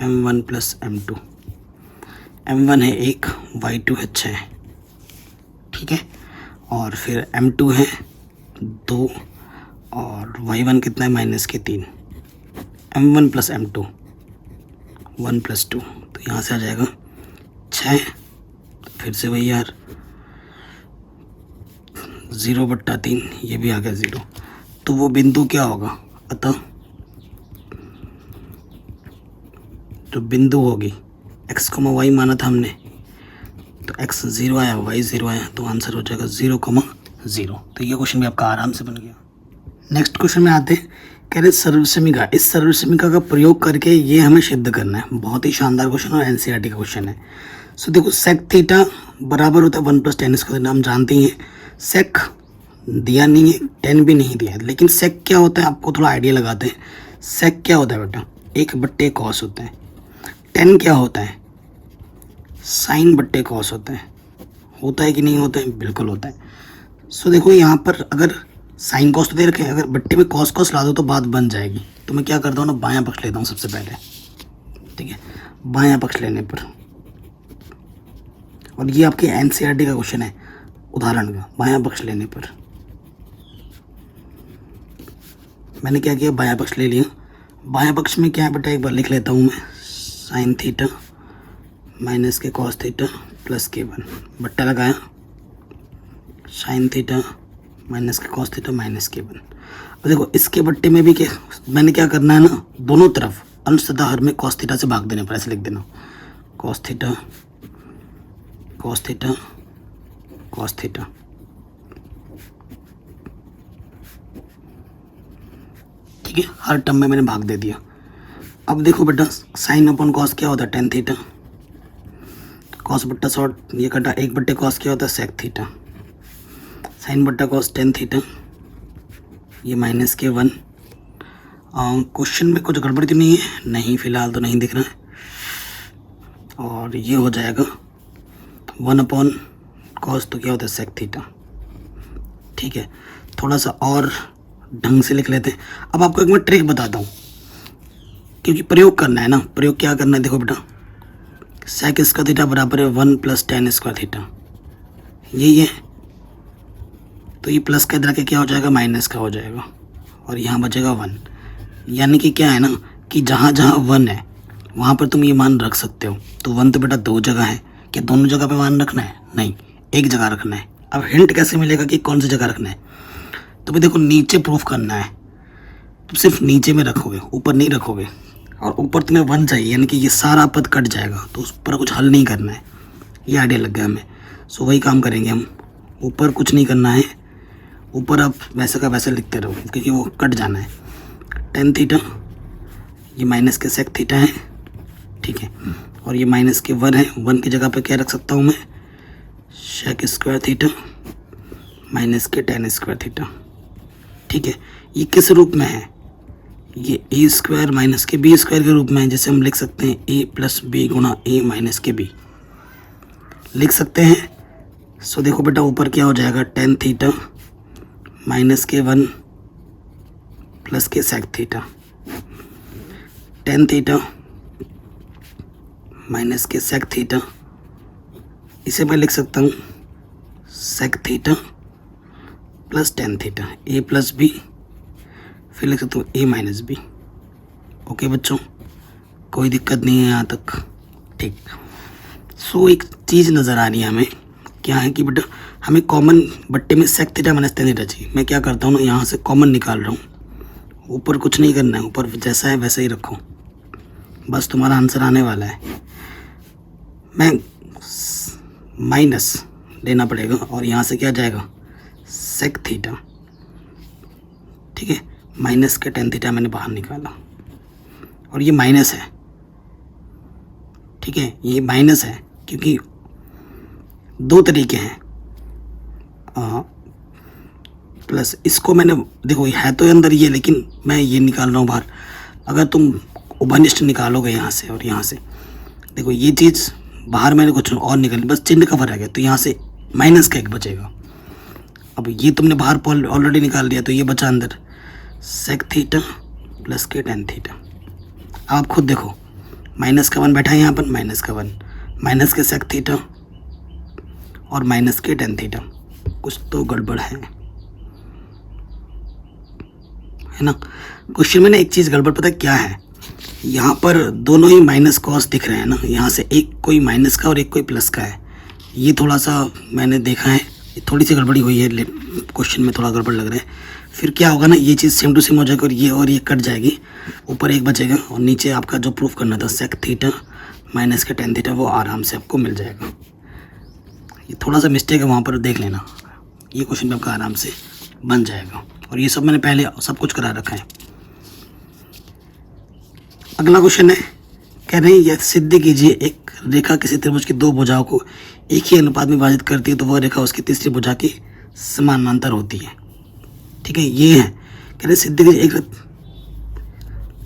Speaker 1: m1 plus m2। m1 है 1, y2 है 6, ठीक है, और फिर m2 है 2 और y1 कितना है? -3। m1 प्लस m2 1 + 2, तो यहाँ से आ जाएगा 6, फिर से वही यार 0/3, ये भी आ गया 0। तो वो बिंदु क्या होगा? अतः जो बिंदु होगी x, y माना था हमने, तो x 0 आया, y 0 आया, तो आंसर हो जाएगा 0,0। तो ये क्वेश्चन भी आपका आराम से बन गया। नेक्स्ट क्वेश्चन में आते हैं। कह रहे सर्वसमीका, इस सर्वसमीका का प्रयोग करके ये हमें सिद्ध करना है। बहुत ही शानदार क्वेश्चन और एनसीईआरटी का क्वेश्चन है। सो देखो, सेक थीटा बराबर होता है 1 + tan स्क्वायर। हम जानते ही हैं सेक दिया नहीं है, tan भी नहीं दिया है, लेकिन सेक क्या होता है आपको थोड़ा आइडिया लगाते हैं। सेक क्या होता है बेटा? 1/cos होता है। tan क्या होता है? sin/cos होता है। होता है कि नहीं होता है? बिल्कुल होता है। सो देखो, यहाँ पर अगर साइन कॉस तो दे रखे हैं, अगर बट्टे में कॉस ला दो तो बात बन जाएगी। तो मैं क्या करता हूँ ना, बायां पक्ष लेता हूँ सबसे पहले, ठीक है, बायां पक्ष लेने पर। और ये आपके एनसीईआरटी का क्वेश्चन है उदाहरण का, बायां पक्ष लेने पर। मैंने क्या किया, बायां पक्ष ले लिया। बायां पक्ष में क्या है बेटा, एक बार लिख लेता हूँ मैं, sin थीटा माइनस के cos थीटा प्लस k1, बट्टा लगाया, sin थीटा माइनस के cos थीटा माइनस k1। अब देखो, इसके बट्टे में भी क्या मैंने क्या करना है ना, दोनों तरफ अंश तथा हर में cos थीटा से भाग देने पर, ऐसे लिख देना, cos theta cos theta cos theta. ठीक है, हर टर्म में मैंने भाग दे दिया। अब देखो बेटा, साइन अपॉन कॉस क्या होता है? tan theta. कॉस बट्टा शॉर्ट ये कटा, 1/cos क्या होता है? sec theta. साइन बट्टा कॉस tan थीटा, ये -k1। क्वेश्चन में कुछ गड़बड़ी तो नहीं है? नहीं, फिलहाल तो नहीं दिख रहा है। और ये हो जाएगा 1/cos, तो क्या होता है? sec theta. ठीक है, थोड़ा सा और ढंग से लिख लेते हैं। अब आपको एक मैं ट्रिक बताता हूँ, क्योंकि प्रयोग करना है ना। प्रयोग क्या करना है, देखो बेटा, sec स्क्वायर थीटा बराबर है 1 + tan स्क्वायर थीटा, यही है। तो ये प्लस का इधर के क्या हो जाएगा? माइनस का हो जाएगा, और यहाँ बचेगा 1। यानी कि क्या है ना, कि जहाँ जहाँ 1 है वहाँ पर तुम ये मान रख सकते हो। तो 1 तो बेटा 2 जगह है, क्या दोनों जगह पे मान रखना है? नहीं, एक जगह रखना है। अब हिंट कैसे मिलेगा कि कौन सी जगह रखना है? तो भाई देखो, नीचे प्रूफ करना है, तुम सिर्फ नीचे में रखोगे, ऊपर नहीं रखोगे। और ऊपर तुम्हें 1 चाहिए, यानी कि ये सारा पद कट जाएगा, तो उस पर कुछ हल नहीं करना है। ये आइडिया लग गया हमें। सो वही काम करेंगे हम, ऊपर कुछ नहीं करना है। ऊपर आप वैसे का वैसे लिखते रहो, क्योंकि वो कट जाना है। tan थीटा, ये माइनस के sec थीटा है, ठीक है, और ये -k1 है। 1 की जगह पे क्या रख सकता हूँ मैं? sec स्क्वायर थीटा माइनस के tan स्क्वायर थीटा। ठीक है, ये किस रूप में है? ये a स्क्वायर माइनस के b स्क्वायर के रूप में है। जैसे हम लिख सकते हैं a + b गुणा a माइनस के b, लिख सकते हैं। सो देखो बेटा, ऊपर क्या हो जाएगा? tan थीटा -k1 प्लस के sec theta, tan theta minus के sec थीटा, इसे मैं लिख सकता हूँ sec theta plus tan theta, a + b, फिर लिख सकता हूँ a माइनस b। ओके बच्चों, कोई दिक्कत नहीं है यहाँ तक? ठीक। सो एक चीज़ नज़र आ रही है हमें, क्या है कि बेटा हमें कॉमन बट्टे में sec theta minus tan theta चाहिए। मैं क्या करता हूँ ना, यहाँ से कॉमन निकाल रहा हूँ। ऊपर कुछ नहीं करना है, ऊपर जैसा है वैसा ही रखो, बस तुम्हारा आंसर आने वाला है। मैं माइनस लेना पड़ेगा, और यहाँ से क्या जाएगा? sec थीटा, ठीक है, माइनस के tan थीटा मैंने बाहर निकाला, और ये माइनस है, ठीक है, ये माइनस है क्योंकि दो तरीके हैं। प्लस इसको मैंने देखो है तो अंदर ये, लेकिन मैं ये निकाल रहा हूँ बाहर। अगर तुम उभनिष्ठ निकालोगे यहाँ से और यहाँ से, देखो ये चीज़ बाहर मैंने कुछ और निकाली, बस चिन्ह का फर्क है, तो यहाँ से माइनस का एक बचेगा। अब ये तुमने बाहर ऑलरेडी निकाल दिया, तो ये बचा अंदर सेक थीटा प्लस के टेन थीटा। आप खुद देखो माइनस का 1 बैठा है यहाँ पर, माइनस का 1, माइनस के सेक थीटा और माइनस के टेन थीटा, कुछ तो गड़बड़ है ना। क्वेश्चन में ना एक चीज़ गड़बड़ पता है क्या है, यहाँ पर दोनों ही माइनस कॉस दिख रहे हैं ना, यहाँ से एक कोई माइनस का और एक कोई प्लस का है। ये थोड़ा सा मैंने देखा है, थोड़ी सी गड़बड़ी हुई है, क्वेश्चन में थोड़ा गड़बड़ लग रहा है। फिर क्या होगा ना, ये चीज़ सेम टू सेम हो जाएगी और ये कट जाएगी, ऊपर एक बचेगा और नीचे आपका जो प्रूफ करना था सेक थीटा माइनस के टेन थीटा, वो आराम से आपको मिल जाएगा। ये थोड़ा सा मिस्टेक है, वहाँ पर देख लेना, ये क्वेश्चन आपका आराम से बन जाएगा। और ये सब मैंने पहले सब कुछ करा रखा है। अगला क्वेश्चन है, कह रहे हैं यह सिद्ध कीजिए एक रेखा किसी त्रिभुज की दो भुजाओं को एक ही अनुपात में विभाजित करती है तो वह रेखा उसकी तीसरी भुजा की समानांतर होती है। ठीक है, ये है, कह रहे सिद्ध कीजिए एक,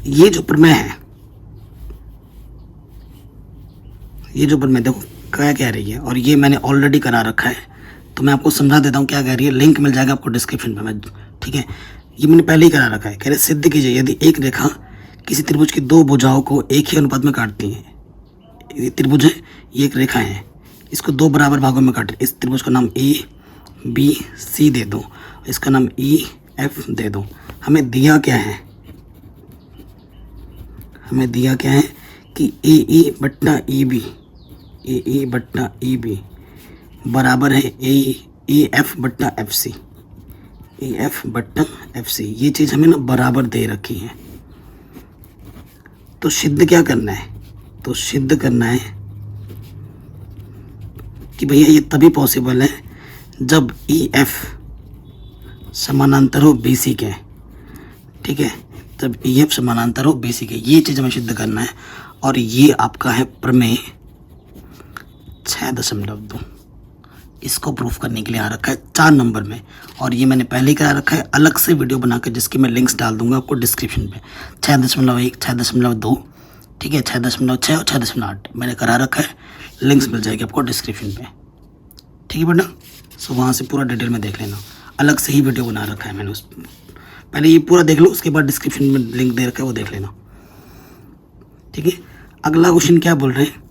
Speaker 1: ये जो प्रमेय है, ये जो प्रमेय देखो क्या कह रही है, और ये मैंने ऑलरेडी करा रखा है, तो मैं आपको समझा देता हूँ क्या कह रही है। लिंक मिल जाएगा आपको डिस्क्रिप्शन में, ठीक है, ये मैंने पहले ही करा रखा है। कह रहे सिद्ध कीजिए यदि एक रेखा किसी त्रिभुज की दो भुजाओं को एक ही अनुपात में काटती है, ये त्रिभुज है, ये एक रेखा है, इसको दो बराबर भागों में काटे, इस त्रिभुज का नाम ए बी सी दे दो, इसका नाम ई एफ दे दो। हमें दिया क्या है, हमें दिया क्या है कि ए ई बट्टा ई बी, ए ई बट्टा ई बी बराबर है ए एफ बट्टा एफ सी, ए एफ बट्टा एफ सी। ये चीज़ हमें ना बराबर दे रखी है। तो सिद्ध क्या करना है, तो सिद्ध करना है कि भैया ये तभी पॉसिबल है जब ई एफ समानांतर हो बी सी के। ठीक है, जब ई एफ समानांतर हो बी सी के, ये चीज़ हमें सिद्ध करना है। और ये आपका है प्रमेय 6.2, इसको प्रूफ करने के लिए आ रखा है 4 नंबर में, और ये मैंने पहले ही करा रखा है अलग से वीडियो बनाकर, जिसकी मैं लिंक्स डाल दूंगा आपको डिस्क्रिप्शन पे। 6.1, 6.2, ठीक है, 6.6 और 6.8 मैंने करा रखा है, लिंक्स मिल जाएगी आपको डिस्क्रिप्शन पे। ठीक है बेटा, सो वहाँ से पूरा डिटेल में देख लेना, अलग से ही वीडियो बना रखा है मैंने, उस पहले ये पूरा देख लो, उसके बाद डिस्क्रिप्शन में लिंक दे रखा है, वो देख लेना। ठीक है, अगला क्वेश्चन क्या बोल रहे हैं,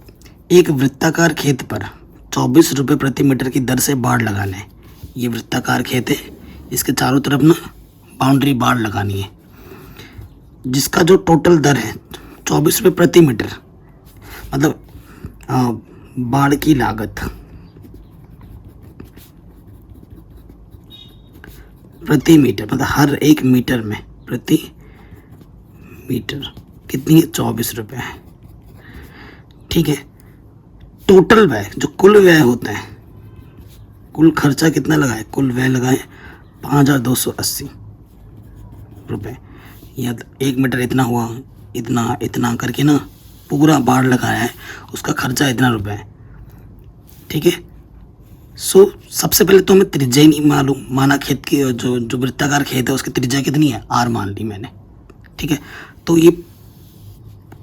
Speaker 1: एक वृत्ताकार खेत पर 24 रुपये प्रति मीटर की दर से बाड़ लगाना है। ये वृत्ताकार खेत है, इसके चारों तरफ ना बाउंड्री बाड़ लगानी है, जिसका जो टोटल दर है 24 रुपये प्रति मीटर, मतलब बाड़ की लागत प्रति मीटर, मतलब हर एक मीटर में प्रति मीटर कितनी है, 24 रुपये है। ठीक है, टोटल व्यय जो कुल व्यय होता है, कुल खर्चा कितना लगा है, कुल व्यय लगा है 5280 रुपये। या 1 मीटर इतना हुआ, इतना इतना करके ना पूरा बाड़ लगाया है, उसका खर्चा इतना रुपये है। ठीक है, सो सबसे पहले तो हमें त्रिज्या ही नहीं मालूम, माना खेत की जो वृत्ताकार खेत है उसकी त्रिज्या कितनी है, आर मान ली मैंने। ठीक है, तो ये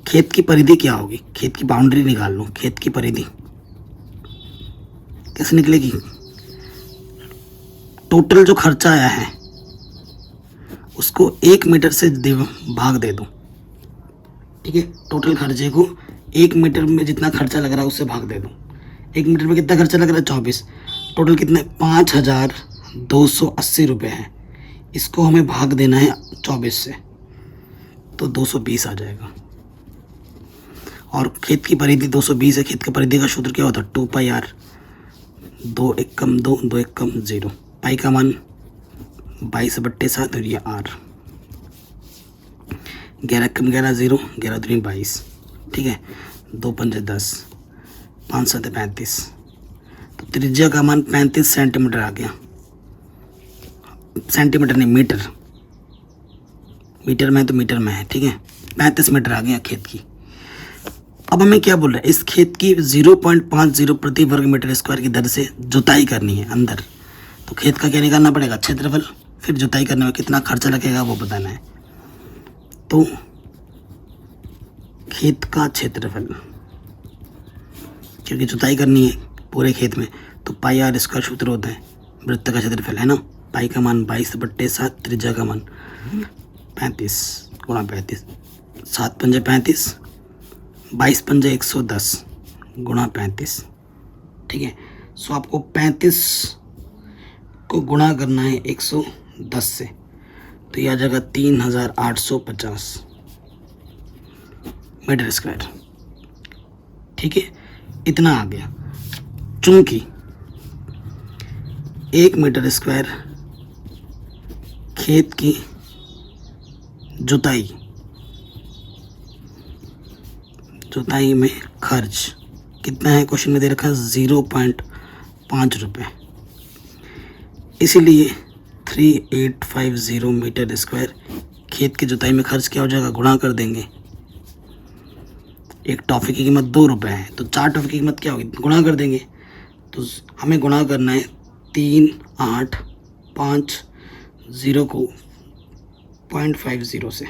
Speaker 1: खेत की परिधि क्या होगी, खेत की बाउंड्री निकाल लो, खेत की परिधि कैसे निकलेगी, टोटल जो खर्चा आया है उसको 1 मीटर से भाग दे दो। ठीक है, टोटल खर्चे को 1 मीटर में जितना खर्चा लग रहा है उससे भाग दे दो। 1 मीटर में कितना खर्चा लग रहा है, 24, टोटल कितना 5280 रुपये है, इसको हमें भाग देना है 24 से, तो 220 आ जाएगा। और खेत की परिधि 220 है, खेत की परिधि का सूत्र क्या होता है, 2πr, 2 एकम 2, 2 एकम 0, पाई का मान 22/7 और ये r, 11 एकम 11 0, 11 दूनी 22। ठीक है, 2 पंजे 10, 5 7 35, तो त्रिज्या का मान 35 सेंटीमीटर आ गया, सेंटीमीटर नहीं मीटर, मीटर में तो मीटर में है। ठीक है, 35 मीटर आ गया खेत की। अब हमें क्या बोल रहा है, इस खेत की 0.50 प्रति वर्ग मीटर स्क्वायर की दर से जुताई करनी है अंदर, तो खेत का क्या निकालना पड़ेगा, क्षेत्रफल फिर जुताई करने में कितना खर्चा लगेगा वो बताना है। तो खेत का क्षेत्रफल, क्योंकि जुताई करनी है पूरे खेत में, तो पाई आर स्क्वायर सूत्र होता है वृत्त का क्षेत्रफल, है ना। पाई का मान 22/7, त्रिज्या का मान 35 गुणा 35, 7 पंजे 35, 22 पंजे 110 गुणा 35, ठीक है। सो आपको 35 को गुणा करना है 110 से, तो यह आ जाएगा 3850 मीटर स्क्वायर, ठीक है। इतना आ गया। चूंकि 1 मीटर स्क्वायर खेत की जुताई में खर्च कितना है, क्वेश्चन में दे रखा है 0.5 रुपये, इसीलिए 3850 मीटर स्क्वायर खेत की जुताई में खर्च क्या हो जाएगा, गुणा कर देंगे। एक टॉफ़ी की कीमत 2 रुपये है, तो 4 टॉफ़ी की कीमत क्या होगी, गुणा कर देंगे। तो हमें गुणा करना है 3850 को 0.50 से।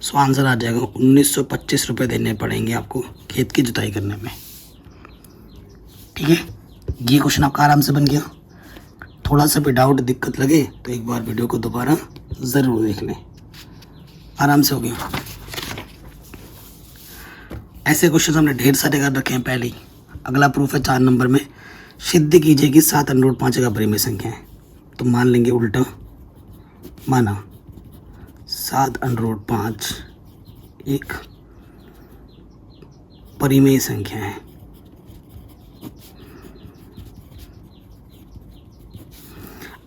Speaker 1: सो आंसर आ जाएगा 1925 रुपये देने पड़ेंगे आपको खेत की जुताई करने में, ठीक है। ये क्वेश्चन आपका आराम से बन गया। थोड़ा सा भी डाउट दिक्कत लगे तो एक बार वीडियो को दोबारा ज़रूर देख लें, आराम से हो गया। ऐसे क्वेश्चन हमने ढेर सारे कर रखे हैं पहले ही। अगला प्रूफ है 4 नंबर में, सिद्ध कीजिए कि 7√5 एक अपरिमेय संख्या है। तो मान लेंगे उल्टा, माना 7√5 एक परिमेय संख्या है।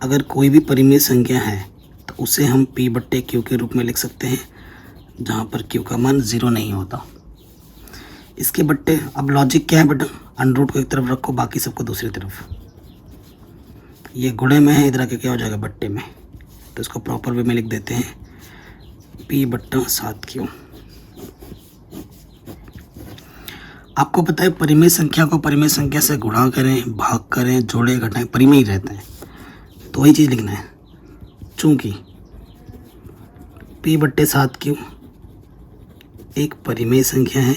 Speaker 1: अगर कोई भी परिमेय संख्या है तो उसे हम P/Q के रूप में लिख सकते हैं, जहाँ पर Q का मान 0 नहीं होता। इसके बट्टे, अब लॉजिक क्या है बेटा, अंडर को एक तरफ रखो, बाकी सबको दूसरी तरफ। ये गुणे में है, इधर आके क्या हो जाएगा, बट्टे में। तो इसको प्रॉपर वे में लिख देते हैं P/7Q। आपको पता है परिमेय संख्या को परिमेय संख्या से गुणा करें, भाग करें, जोड़े, घटाएं, परिमेय ही रहता है। तो वही चीज़ लिखना है। चूँकि P/7Q एक परिमेय संख्या है,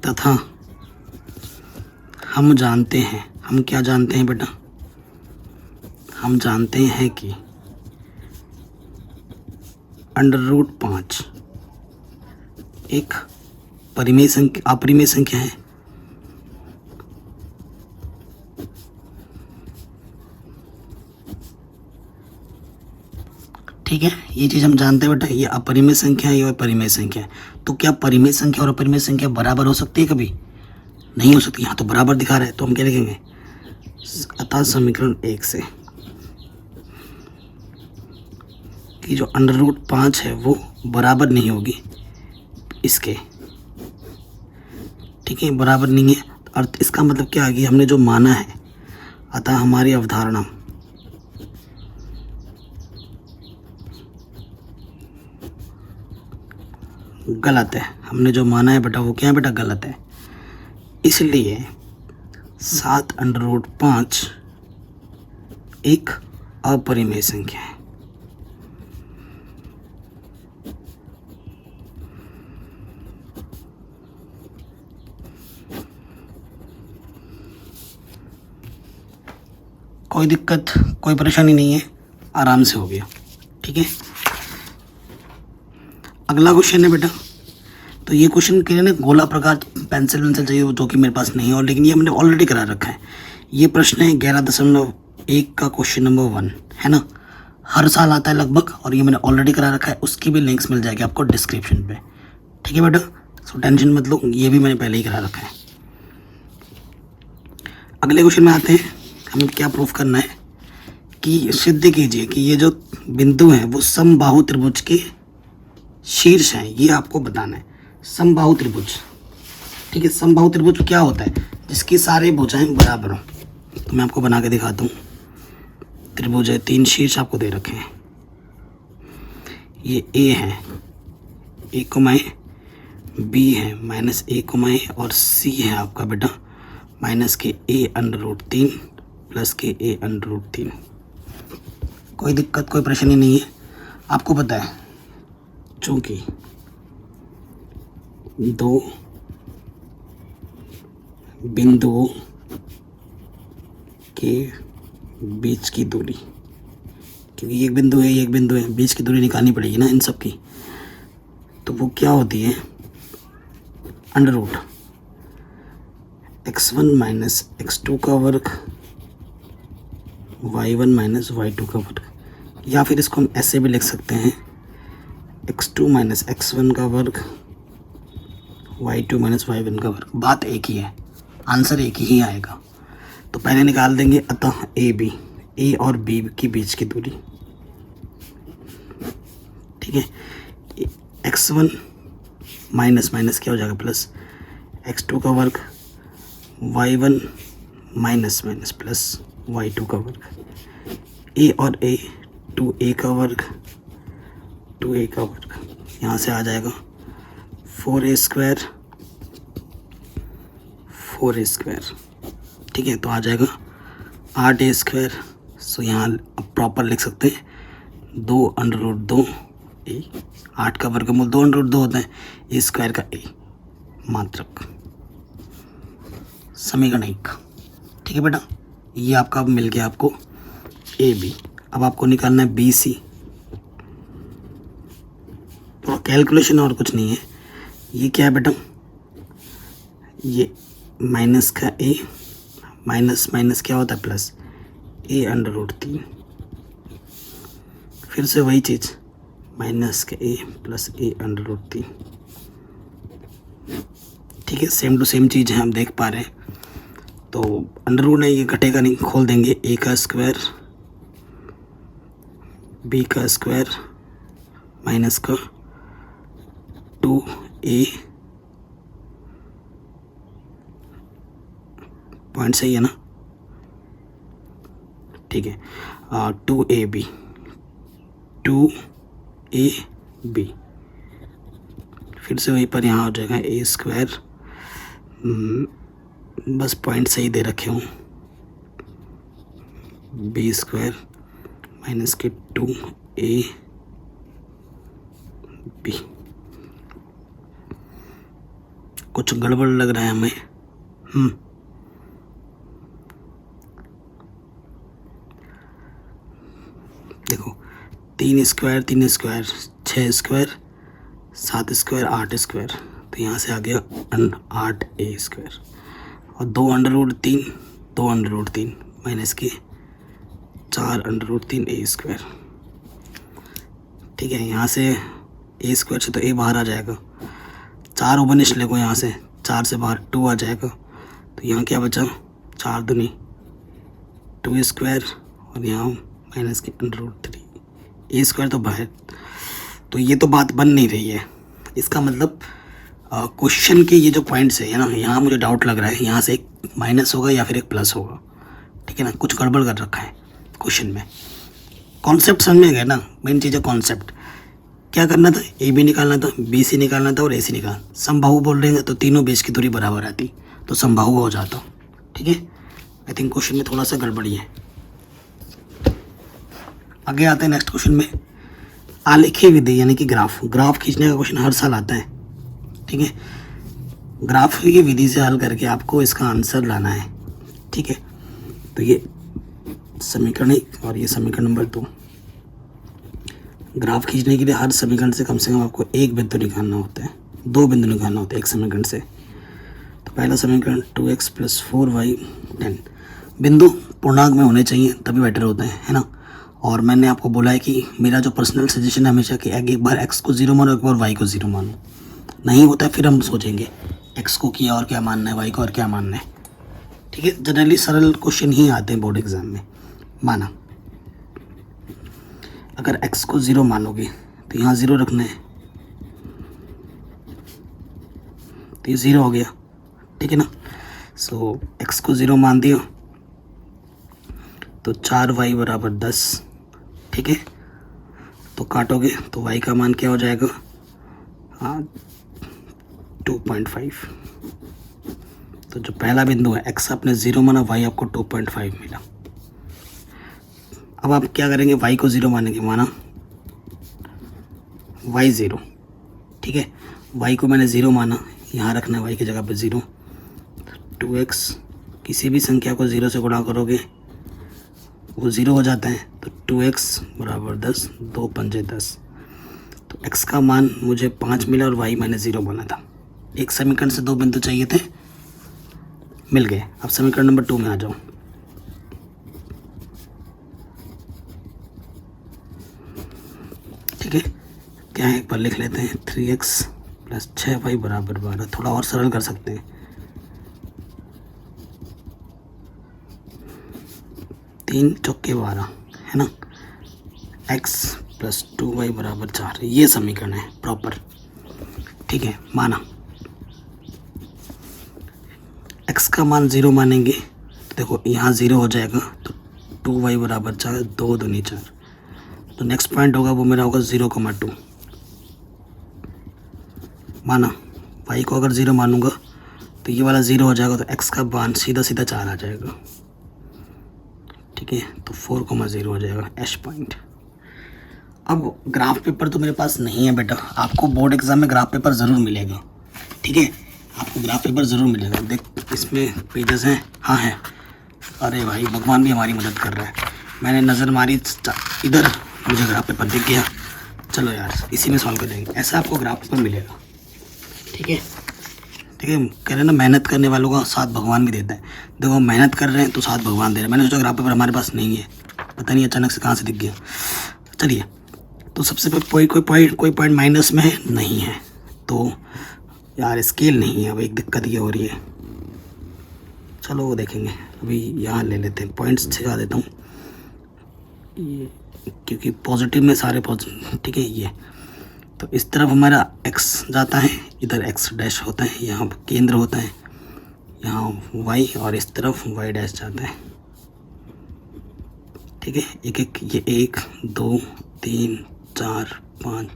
Speaker 1: तथा हम जानते हैं, हम क्या जानते हैं बेटा, हम जानते हैं कि √5 एक परिमेय संख्या, अपरिमेय संख्या है। ठीक है, ये चीज़ हम जानते हैं बेटा, ये अपरिमेय संख्या है, ये परिमेय संख्या है। तो क्या परिमेय संख्या और अपरिमेय संख्या बराबर हो सकती है? कभी नहीं हो सकती। यहाँ तो बराबर दिखा रहा है, तो हम क्या लिखेंगे, अतः समीकरण 1 से कि जो √5 है वो बराबर नहीं होगी इसके, ठीक है, बराबर नहीं है। अर्थ इसका मतलब क्या आ गया, हमने जो माना है, अतः हमारी अवधारणा गलत है। हमने जो माना है बेटा वो क्या है बेटा, गलत है। इसलिए 7√5 एक अपरिमेय संख्या है। कोई दिक्कत, कोई परेशानी नहीं है, आराम से हो गया, ठीक है। अगला क्वेश्चन है बेटा, तो ये क्वेश्चन के लिए ना गोला प्रकार पेंसिल चाहिए, जो कि मेरे पास नहीं है, और लेकिन ये हमने ऑलरेडी करा रखा है। ये प्रश्न है 11.1 का क्वेश्चन नंबर 1, है ना। हर साल आता है लगभग, और ये मैंने ऑलरेडी करा रखा है। उसकी भी लिंक्स मिल जाएगी आपको डिस्क्रिप्शन पे, ठीक है बेटा। सो टेंशन मत लो, ये भी मैंने पहले ही करा रखा है। अगले क्वेश्चन में आते हैं। हमें क्या प्रूफ करना है कि सिद्ध कीजिए कि ये जो बिंदु हैं वो समबाहु त्रिभुज के शीर्ष हैं। ये आपको बताना है, समबाहु त्रिभुज, ठीक है। समबाहु त्रिभुज क्या होता है, जिसकी सारी भुजाएं बराबर हो। तो मैं आपको बना के दिखाता हूँ। त्रिभुज है, 3 शीर्ष आपको दे रखे हैं। ये A है, A, B है, -A, और C है आपका बेटा माइनस के ए अंडर रूट 3 प्लस के ए अंडर रूट 3। कोई दिक्कत कोई परेशानी नहीं है। आपको पता है चूंकि दो बिंदुओं के बीच की दूरी, क्योंकि एक बिंदु है एक बिंदु है, बीच की दूरी निकालनी पड़ेगी ना इन सब की, तो वो क्या होती है under root x1 minus x2 का वर्ग y1 माइनस y2 का वर्ग, या फिर इसको हम ऐसे भी लिख सकते हैं x2 माइनस x1 का वर्ग y2 माइनस y1 का वर्ग। बात एक ही है, आंसर एक ही आएगा। तो पहले निकाल देंगे अतः ए और बी के बीच की दूरी, ठीक है। x1 माइनस माइनस क्या हो जाएगा प्लस x2 का वर्ग, y1 minus minus plus y2 का वर्ग, ए और ए 2a का वर्ग 2a का वर्ग, यहाँ से आ जाएगा 4a स्क्वायर 4a स्क्वायर, ठीक है। तो आ जाएगा 8a स्क्वायर। सो यहाँ अब प्रॉपर लिख सकते हैं 2 अंडर रूट 2 ए, 8 का वर्गमूल 2 अंडर रूट 2 होता है, ए स्क्वायर का ए मात्रक, समीकरण 1, ठीक है बेटा। ये आपका अब मिल गया आपको ए बी। अब आपको निकालना है बी सी। तो कैलकुलेशन और कुछ नहीं है, ये क्या है बेटा, ये माइनस का ए माइनस माइनस क्या होता है प्लस ए अंडर रूट 3, फिर से वही चीज़ माइनस का ए प्लस ए अंडर रूट 3, ठीक है। सेम टू सेम चीज़ है, हम देख पा रहे हैं। तो अंडर रूट नहीं, ये घटेगा नहीं, खोल देंगे ए का स्क्वायर बी का स्क्वायर माइनस का 2a, पॉइंट सही है ना, ठीक है। 2ab 2ab, फिर से वहीं पर यहाँ हो जाएगा ए स्क्वायर, बस पॉइंट सही दे रखे हूँ, बी स्क्वायर माइनस के 2ab। कुछ गड़बड़ लग रहा है हमें। देखो 3 square 3 square 6 square 7 square 8 square, तो यहाँ से आ गया 8a स्क्वायर, और 2 under root 3 2 under root 3 minus के 4 अंडर रूट 3 a स्क्वायर, ठीक है। यहाँ से a स्क्वायर से तो a बाहर आ जाएगा, 4 ओबनिश ले को यहाँ से 4 से बाहर 2 आ जाएगा, तो यहाँ क्या बचा 4 दूनी 2 स्क्वायर, और यहाँ माइनस के अंडर रूट 3 ए स्क्वायर तो बाहर। तो ये तो बात बन नहीं रही है। इसका मतलब क्वेश्चन के ये जो पॉइंट्स है ना, यहाँ मुझे डाउट लग रहा है, यहाँ से एक माइनस होगा या फिर एक प्लस होगा, ठीक है ना। कुछ गड़बड़ कर रखा है क्वेश्चन में। कॉन्सेप्ट समझ में गए ना, मेन चीज़ है कॉन्सेप्ट। क्या करना था, ए बी निकालना था, बी सी निकालना था और ए सी निकालना। समबाहु बोल रहे हैं तो तीनों बीच की दूरी बराबर आती, तो समबाहु हो जाता, ठीक है। आई थिंक क्वेश्चन में थोड़ा सा गड़बड़ी है। आगे आते हैं नेक्स्ट क्वेश्चन में। आलेखीय विधि यानी कि ग्राफ खींचने का क्वेश्चन हर साल आता है, ठीक है। ग्राफ की विधि से हल करके आपको इसका आंसर लाना है, ठीक है। तो ये समीकरण 1 और ये समीकरण नंबर 2। ग्राफ खींचने के लिए हर समीकरण से कम आपको एक बिंदु निकालना होता है, 2 बिंदु निकालना होता है एक समीकरण से। तो पहला समीकरण 2x + 4y 10, बिंदु पूर्णांक में होने चाहिए तभी बेटर होता है ना। और मैंने आपको बोला है कि मेरा जो पर्सनल सजेशन है हमेशा कि एक बार x को 0 मानो, एक बार y को 0 मानो। नहीं होता है फिर हम सोचेंगे x को किया और क्या मानना है, y को और क्या मानना है, ठीक है। जनरली सरल क्वेश्चन ही आते हैं बोर्ड एग्जाम में। माना अगर x को 0 मानोगे तो यहाँ 0 रखना है, तो ये 0 हो गया, ठीक है ना। सो x को 0 मान दिया तो 4y = 10, ठीक है। तो काटोगे तो y का मान क्या हो जाएगा, 2.5, तो जो पहला बिंदु है x आपने 0 माना, y आपको 2.5 मिला। अब आप क्या करेंगे, y को 0 मानेंगे, माना y 0, ठीक है। y को मैंने 0 माना, यहाँ रखना है y की जगह पर 0। 2x किसी भी संख्या को 0 से गुणा करोगे वो 0 हो जाता है, तो 2x बराबर 10, 2 पंजे 10। तो x का मान मुझे 5 मिला और y मैंने 0 माना था। एक समीकरण से दो बिंदु चाहिए थे, मिल गए। अब समीकरण नंबर 2 में आ जाओ। ठीक है, क्या है एक बार लिख लेते हैं, 3x प्लस 6y बराबर 12। थोड़ा और सरल कर सकते हैं, 3 चौके 12 है ना, x प्लस 2y बराबर 4, ये समीकरण है प्रॉपर। ठीक है, माना x का मान 0 मानेंगे तो देखो यहाँ 0 हो जाएगा, तो 2y बराबर 4, 2 दूनी 4। तो नेक्स्ट पॉइंट होगा वो मेरा होगा 0,2। माना y को अगर 0 मानूंगा तो ये वाला 0 हो जाएगा, तो x का मान सीधा सीधा 4 आ जाएगा। ठीक है, तो 4,0 हो जाएगा एश पॉइंट। अब ग्राफ पेपर तो मेरे पास नहीं है बेटा, आपको बोर्ड एग्जाम में ग्राफ पेपर ज़रूर मिलेगा। ठीक है, आपको ग्राफ पेपर ज़रूर मिलेगा। देख इसमें पेजेस हैं, हाँ है। अरे भाई भगवान भी हमारी मदद कर रहा है। मैंने नज़र मारी इधर, मुझे ग्राफ पेपर दिख गया। चलो यार इसी में सॉल्व कर देंगे। ऐसा आपको ग्राफ पेपर मिलेगा। ठीक है, ठीक है, कह रहे ना मेहनत करने वालों का साथ भगवान भी देता है। देखो मेहनत कर रहे हैं तो साथ भगवान दे रहे हैं। मैंने सोचा ग्राफ पेपर हमारे पास नहीं है, पता नहीं अचानक से कहाँ से दिख गया। चलिए, तो सबसे पहले कोई पॉइंट माइनस में है नहीं है, तो यार स्केल नहीं है। अब एक दिक्कत ये हो रही है, चलो वो देखेंगे। अभी यहाँ ले लेते हैं, पॉइंट्स सिखा देता हूँ ये, क्योंकि पॉजिटिव में सारे पॉजिटिव। ठीक है, ये तो इस तरफ हमारा x जाता है, इधर x डैश होता है, यहाँ केंद्र होता है, यहाँ y, और इस तरफ y डैश जाता है। ठीक है, एक एक ये 1 2 3 4 5,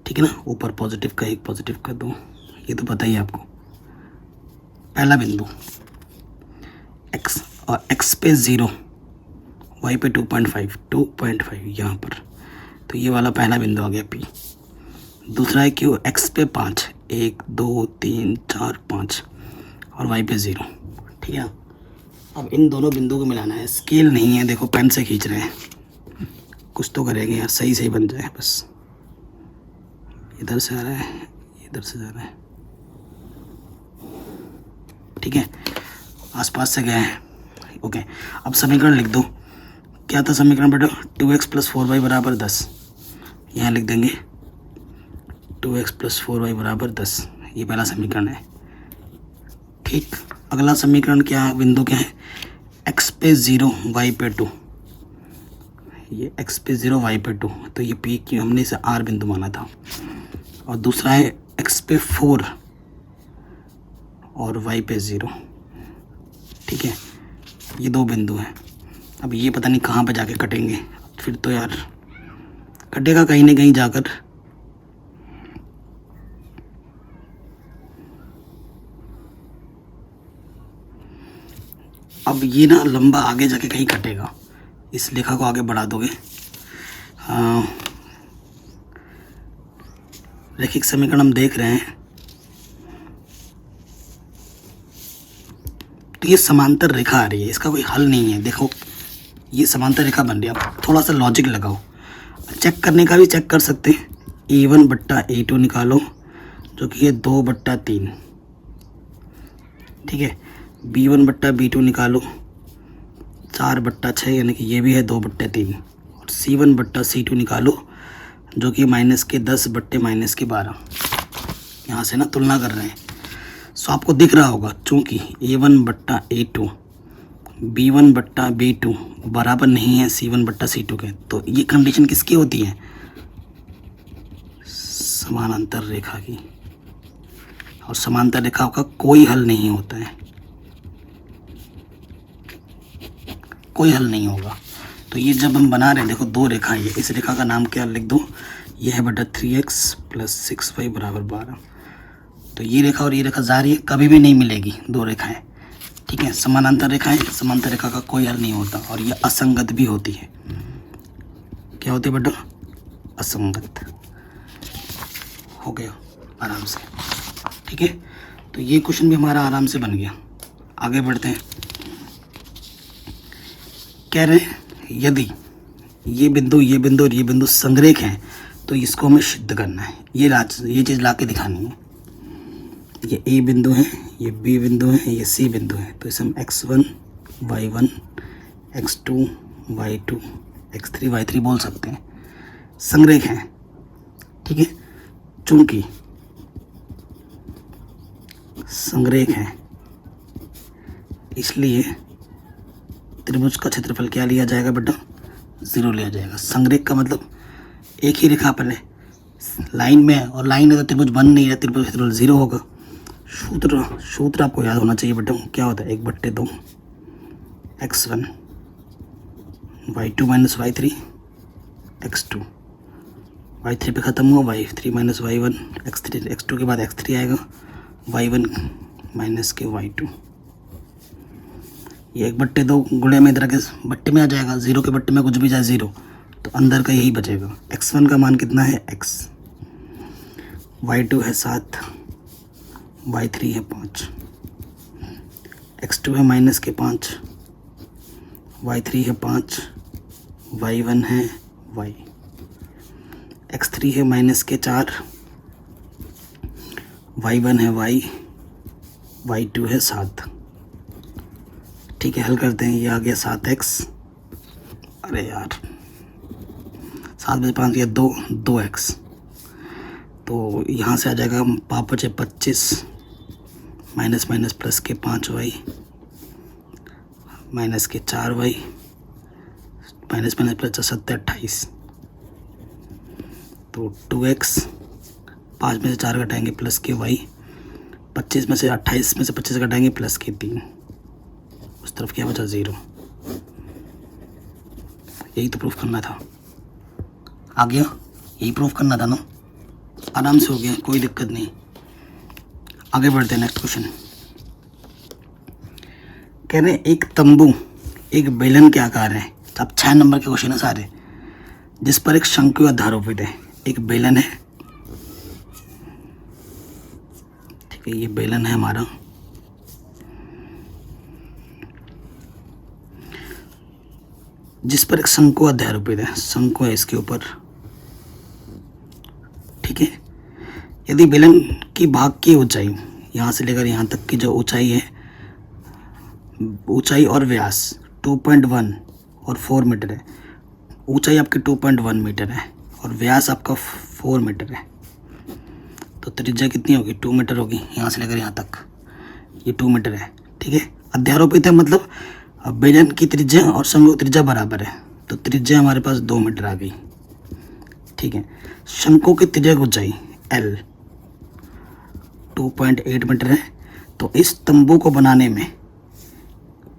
Speaker 1: ठीक है ना। ऊपर पॉजिटिव का 1, पॉजिटिव का 2, ये तो पता ही है आपको। पहला बिंदु x, और x पे 0, y पे 2.5 यहाँ पर, तो ये वाला पहला बिंदु आ गया P। दूसरा है Q, x पे 5, 1 2 3 4 5, और y पे 0। ठीक है, अब इन दोनों बिंदुओं को मिलाना है। स्केल नहीं है, देखो पेन से खींच रहे हैं, कुछ तो करेंगे यार, सही सही बन जाए बस। इधर से आ रहा है, इधर से जा रहा है। ठीक है, आसपास से गए हैं। ओके, अब समीकरण लिख दो। क्या था समीकरण बेटा, 2x प्लस 4y बराबर 10। यहाँ लिख देंगे 2x प्लस 4y बराबर 10, ये पहला समीकरण है। ठीक, अगला समीकरण क्या, बिंदु क्या है, x पे 0 y पे 2, ये x पे 0 y पे 2, तो ये P की हमने इसे R बिंदु माना था। और दूसरा है x पे 4 और y पे 0। ठीक है, ये दो बिंदु हैं। अब ये पता नहीं कहाँ पे जाके कटेंगे, फिर तो यार कटेगा कहीं ना कहीं जाकर। अब ये ना लंबा आगे जाके कहीं कटेगा, इस लेखा को आगे बढ़ा दोगे। रैखिक समीकरण हम देख रहे हैं, तो ये समांतर रेखा आ रही है, इसका कोई हल नहीं है। देखो ये समांतर रेखा बन रही है, अब थोड़ा सा लॉजिक लगाओ। चेक करने का भी चेक कर सकते हैं, A1 बट्टा A2 निकालो, जो कि ये 2 बट्टा 3। ठीक है, B1 बट्टा B2 निकालो, 4 बट्टा 6, यानी कि ये भी है 2 बट्टे 3। और C1 बट्टा C2 निकालो, जो कि माइनस के 10 बट्टे माइनस के 12। यहाँ से ना तुलना कर रहे हैं, सो आपको दिख रहा होगा, चूँकि A1 बट्टा A2 B1 बट्टा B2 बराबर नहीं है C1 बट्टा C2 के, तो ये कंडीशन किसकी होती है, समानांतर रेखा की। और समांतर रेखा का कोई हल नहीं होता है, कोई हल नहीं होगा। तो ये जब हम बना रहे हैं, देखो दो रेखा है, इस रेखा का नाम क्या लिख दो, ये है बटा 3x प्लस 6y बराबर 12। तो ये रेखा और ये रेखा जा रही है, कभी भी नहीं मिलेगी दो रेखाएं, ठीक है। समानांतर रेखाएं, समांतर रेखा का कोई हल नहीं होता, और ये असंगत भी होती है। क्या होती है बेटा? असंगत। हो गया आराम से, ठीक है। तो ये क्वेश्चन भी हमारा आराम से बन गया। आगे बढ़ते हैं। कह रहे हैं यदि ये बिंदु और ये बिंदु संरेख हैं तो इसको हमें सिद्ध करना है। ये चीज़ ला के दिखानी है। ये ए बिंदु है, ये बी बिंदु है, ये सी बिंदु है, तो इसे हम x1 y1 x2 y2 x3 y3 बोल सकते हैं। संरेख हैं, ठीक है। चूंकि संरेख हैं इसलिए त्रिभुज का क्षेत्रफल क्या लिया जाएगा बेटा? 0 लिया जाएगा। संरेख का मतलब एक ही रेखा पर है, लाइन में है, और लाइन है तो त्रिभुज बन नहीं रहा, त्रिभुज क्षेत्रफल 0 होगा। सूत्र आपको याद होना चाहिए बेटा। क्या होता है? 1/2 x1 y2 minus y3 x2 y3 पे ख़त्म हुआ, y3 minus y1 x3 x2 के बाद x3 आएगा, y1 माइनस के y2। ये 1/2 गुणे में इधर के बट्टे में आ जाएगा, 0 के बट्टे में कुछ भी जाए 0, तो अंदर का यही बचेगा। x1 का मान कितना है? x, y2 है 7, y3 है 5, x2 है माइनस के 5, y3 है 5, y1 है y, x3 है माइनस के 4, y1 है y, y2 है 7। ठीक है, हल करते हैं। ये आ गया 7x, अरे यार 7 में 5 या 2x, तो यहाँ से आ जाएगा पाँच बचे 25 माइनस माइनस प्लस के 5y माइनस के 4y माइनस माइनस प्लस 7 28, तो 2x, 5 में से 4 घटाएंगे प्लस के y, 25 में से 28 में से 25 घटाएंगे प्लस के 3, उस तरफ क्या बचा? 0। यही तो प्रूफ करना था। आ गया? यही प्रूफ करना था ना, आराम से हो गया, कोई दिक्कत नहीं। आगे बढ़ते हैं। नेक्स्ट क्वेश्चन कह रहे हैं एक तंबू एक बेलन के आकार है। अब 6 नंबर के क्वेश्चन है सारे, जिस पर एक शंकु आधारोपित है। एक बेलन है, ठीक है, ये बेलन है हमारा, जिस पर एक शंकु अध्यारोपित है। शंकु है इसके ऊपर, ठीक है। यदि बेलन की भाग की ऊंचाई यहाँ से लेकर यहाँ तक की जो ऊंचाई है, ऊंचाई और व्यास 2.1 और 4 मीटर है। ऊंचाई आपकी 2.1 मीटर है और व्यास आपका 4 मीटर है, तो त्रिज्या कितनी होगी? 2 मीटर होगी। यहाँ से लेकर यहाँ तक ये 2 मीटर है, ठीक है। अध्यारोपित है मतलब बेलन की त्रिज्या और शंकु त्रिज्या बराबर है, तो त्रिज्या हमारे पास 2 मीटर आ गई, ठीक है। शंकु की त्रिज्या की ऊंचाई L 2.8 मीटर है, तो इस तंबू को बनाने में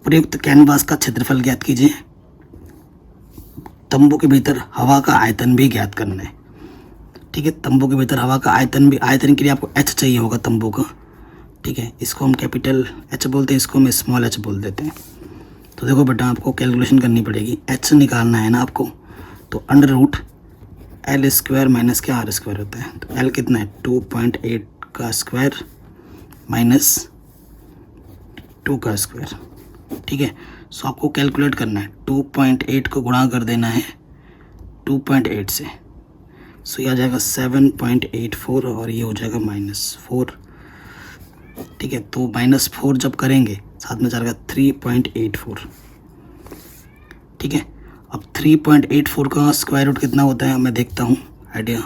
Speaker 1: प्रयुक्त कैनवास का क्षेत्रफल ज्ञात कीजिए। तंबू के भीतर हवा का आयतन भी ज्ञात करना है, ठीक है। तंबू के भीतर हवा का आयतन के लिए आपको H चाहिए होगा तंबू का, ठीक है। इसको हम कैपिटल H बोलते हैं, इसको हम स्मॉल h बोल देते हैं। तो देखो बेटा, आपको कैलकुलेशन करनी पड़ेगी। H निकालना है ना आपको, तो √L² माइनस के R² होता है। तो L कितना है? 2.8 का स्क्वायर माइनस 2 का स्क्वायर, ठीक है। सो आपको कैलकुलेट करना है, 2.8 को गुणा कर देना है 2.8 से, सो ये आ जाएगा 7.84 और ये हो जाएगा -4, ठीक है। तो -4 जब करेंगे साथ में जाएगा 3.84, ठीक है। अब 3.84 का स्क्वायर रूट कितना होता है मैं देखता हूँ आइडिया,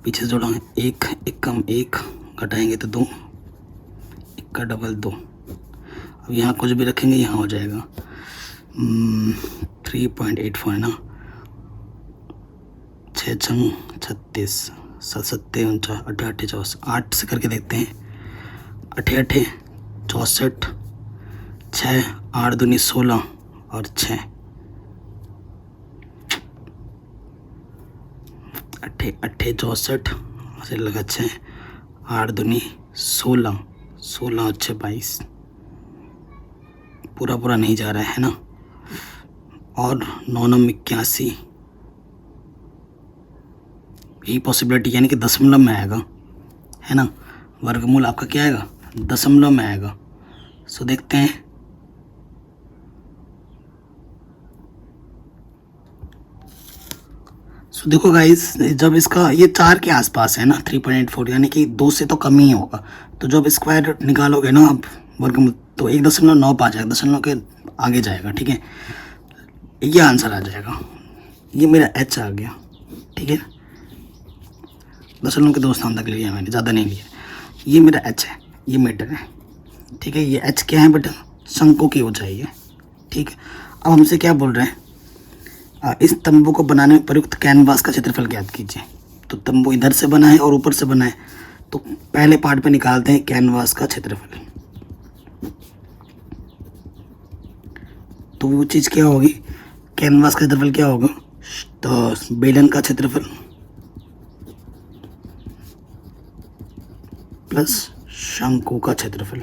Speaker 1: पीछे जोड़ा है 1 कम 1 घटाएंगे तो 2, 1 का डबल 2। अब यहाँ कुछ भी रखेंगे यहाँ हो जाएगा 3.84 है ना, 6 छंग 36 7 7 49 8 8 64, 8 से करके देखते हैं। 8 8 64, 6 8 दूनी 16 और 6 अट्ठे अट्ठे 64 से लगा 6, 8 दूनी 16, 16 अच्छे 22, पूरा पूरा नहीं जा रहा है ना। और 9 9 81, यही पॉसिबिलिटी, यानी कि दशमलव में आएगा, है ना। वर्गमूल आपका क्या आएगा, दशमलव में आएगा। सो देखते हैं। सो देखो गाइस, जब इसका ये 4 के आसपास है ना, 3.84, यानी कि 2 से तो कम ही होगा। तो जब स्क्वायर निकालोगे ना आप वर्गमूल, तो 1.9 आ जाएगा, दशमलव के आगे जाएगा, ठीक है। ये आंसर आ जाएगा। ये मेरा एच आ गया, ठीक है। दशमलव के 2 स्थान तक लिया मैंने, ज़्यादा नहीं लिया। ये मेरा एच है, ये मीटर है, ठीक है। ये एच क्या है बेटा, शंकु की ऊंचाई है, ठीक है। अब हमसे क्या बोल रहे हैं, इस तंबू को बनाने में प्रयुक्त कैनवास का क्षेत्रफल ज्ञात कीजिए। तो तंबू इधर से बना है और ऊपर से बना है, तो पहले पार्ट पे निकालते हैं कैनवास का क्षेत्रफल। तो वो चीज़ क्या होगी, कैनवास का क्षेत्रफल क्या होगा, तो बेलन का क्षेत्रफल प्लस शंकु का क्षेत्रफल,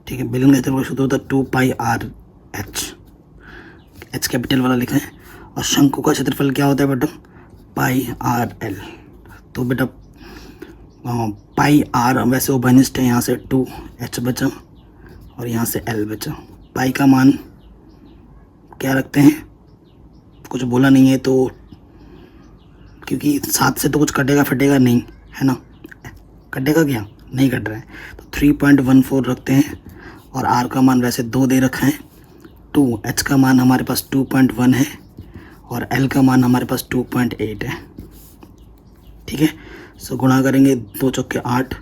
Speaker 1: ठीक है। बेलन का क्षेत्रफल सूत्र होता है 2 पाई आर एच, एच कैपिटल वाला लिखा है। और शंकु का क्षेत्रफल क्या होता है बेटा, पाई आर एल। तो बेटा पाई आर वैसे ओबेनिस्ट है, यहाँ से 2 एच बचा और यहाँ से एल बचा। पाई का मान क्या रखते हैं, कुछ बोला नहीं है तो, क्योंकि 7 से तो कुछ कटेगा फटेगा नहीं, है ना। कटेगा क्या, नहीं कट रहा है, तो 3.14 रखते हैं। और आर का मान वैसे 2 दे रखा है, 2, एच का मान हमारे पास 2.1 है और एल का मान हमारे पास 2.8 है, ठीक है। सो गुणा करेंगे, 2 चौके 8,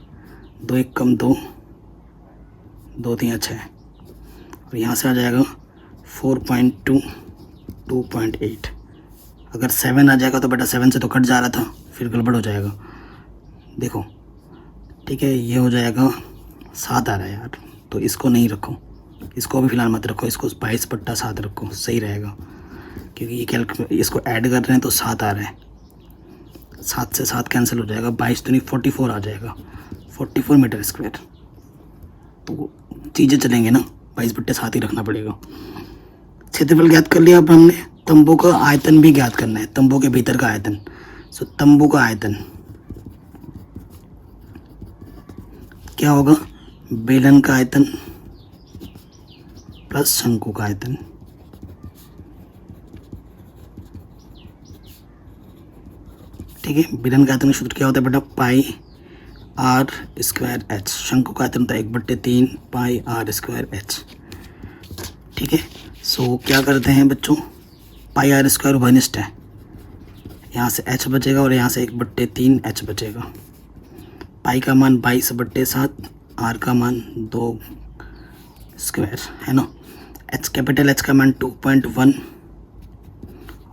Speaker 1: 2 एक कम 2, 2 3 6, और यहाँ से आ जाएगा 4.2, 2.8। अगर 7 आ जाएगा तो बेटा 7 से तो कट जा रहा था, फिर गड़बड़ हो जाएगा, देखो, ठीक है। ये हो जाएगा 7 आ रहा है यार, तो इसको नहीं रखो, इसको भी फिलहाल मत रखो, इसको 22/7 रखो, सही रहेगा। क्योंकि ये इसको ऐड कर रहे हैं तो 7 आ रहा है, 7 से 7 कैंसिल हो जाएगा, 22 तो नहीं 44 आ जाएगा, 44 मीटर स्क्वायर। तो चीज़ें चलेंगे ना, 22/7 ही रखना पड़ेगा। क्षेत्रफल ज्ञात कर लिया। अब हमने तंबू का आयतन भी ज्ञात करना है, तंबू के भीतर का आयतन। सो तंबू का आयतन क्या होगा, बेलन का आयतन प्लस शंकु का आयतन, ठीक है। बेलन का आयतन का सूत्र क्या होता है बेटा, पाई आर स्क्वायर एच। शंकु का आयतन होता है 1/3 पाई आर स्क्वायर एच, ठीक है। सो क्या करते हैं बच्चों, पाई आर स्क्वायर उभयनिष्ठ है, यहाँ से एच बचेगा और यहाँ से 1/3 एच बचेगा। पाई का मान 22/7, आर का मान 2 स्क्वायर, है ना। एच कैपिटल एच का मान 2.1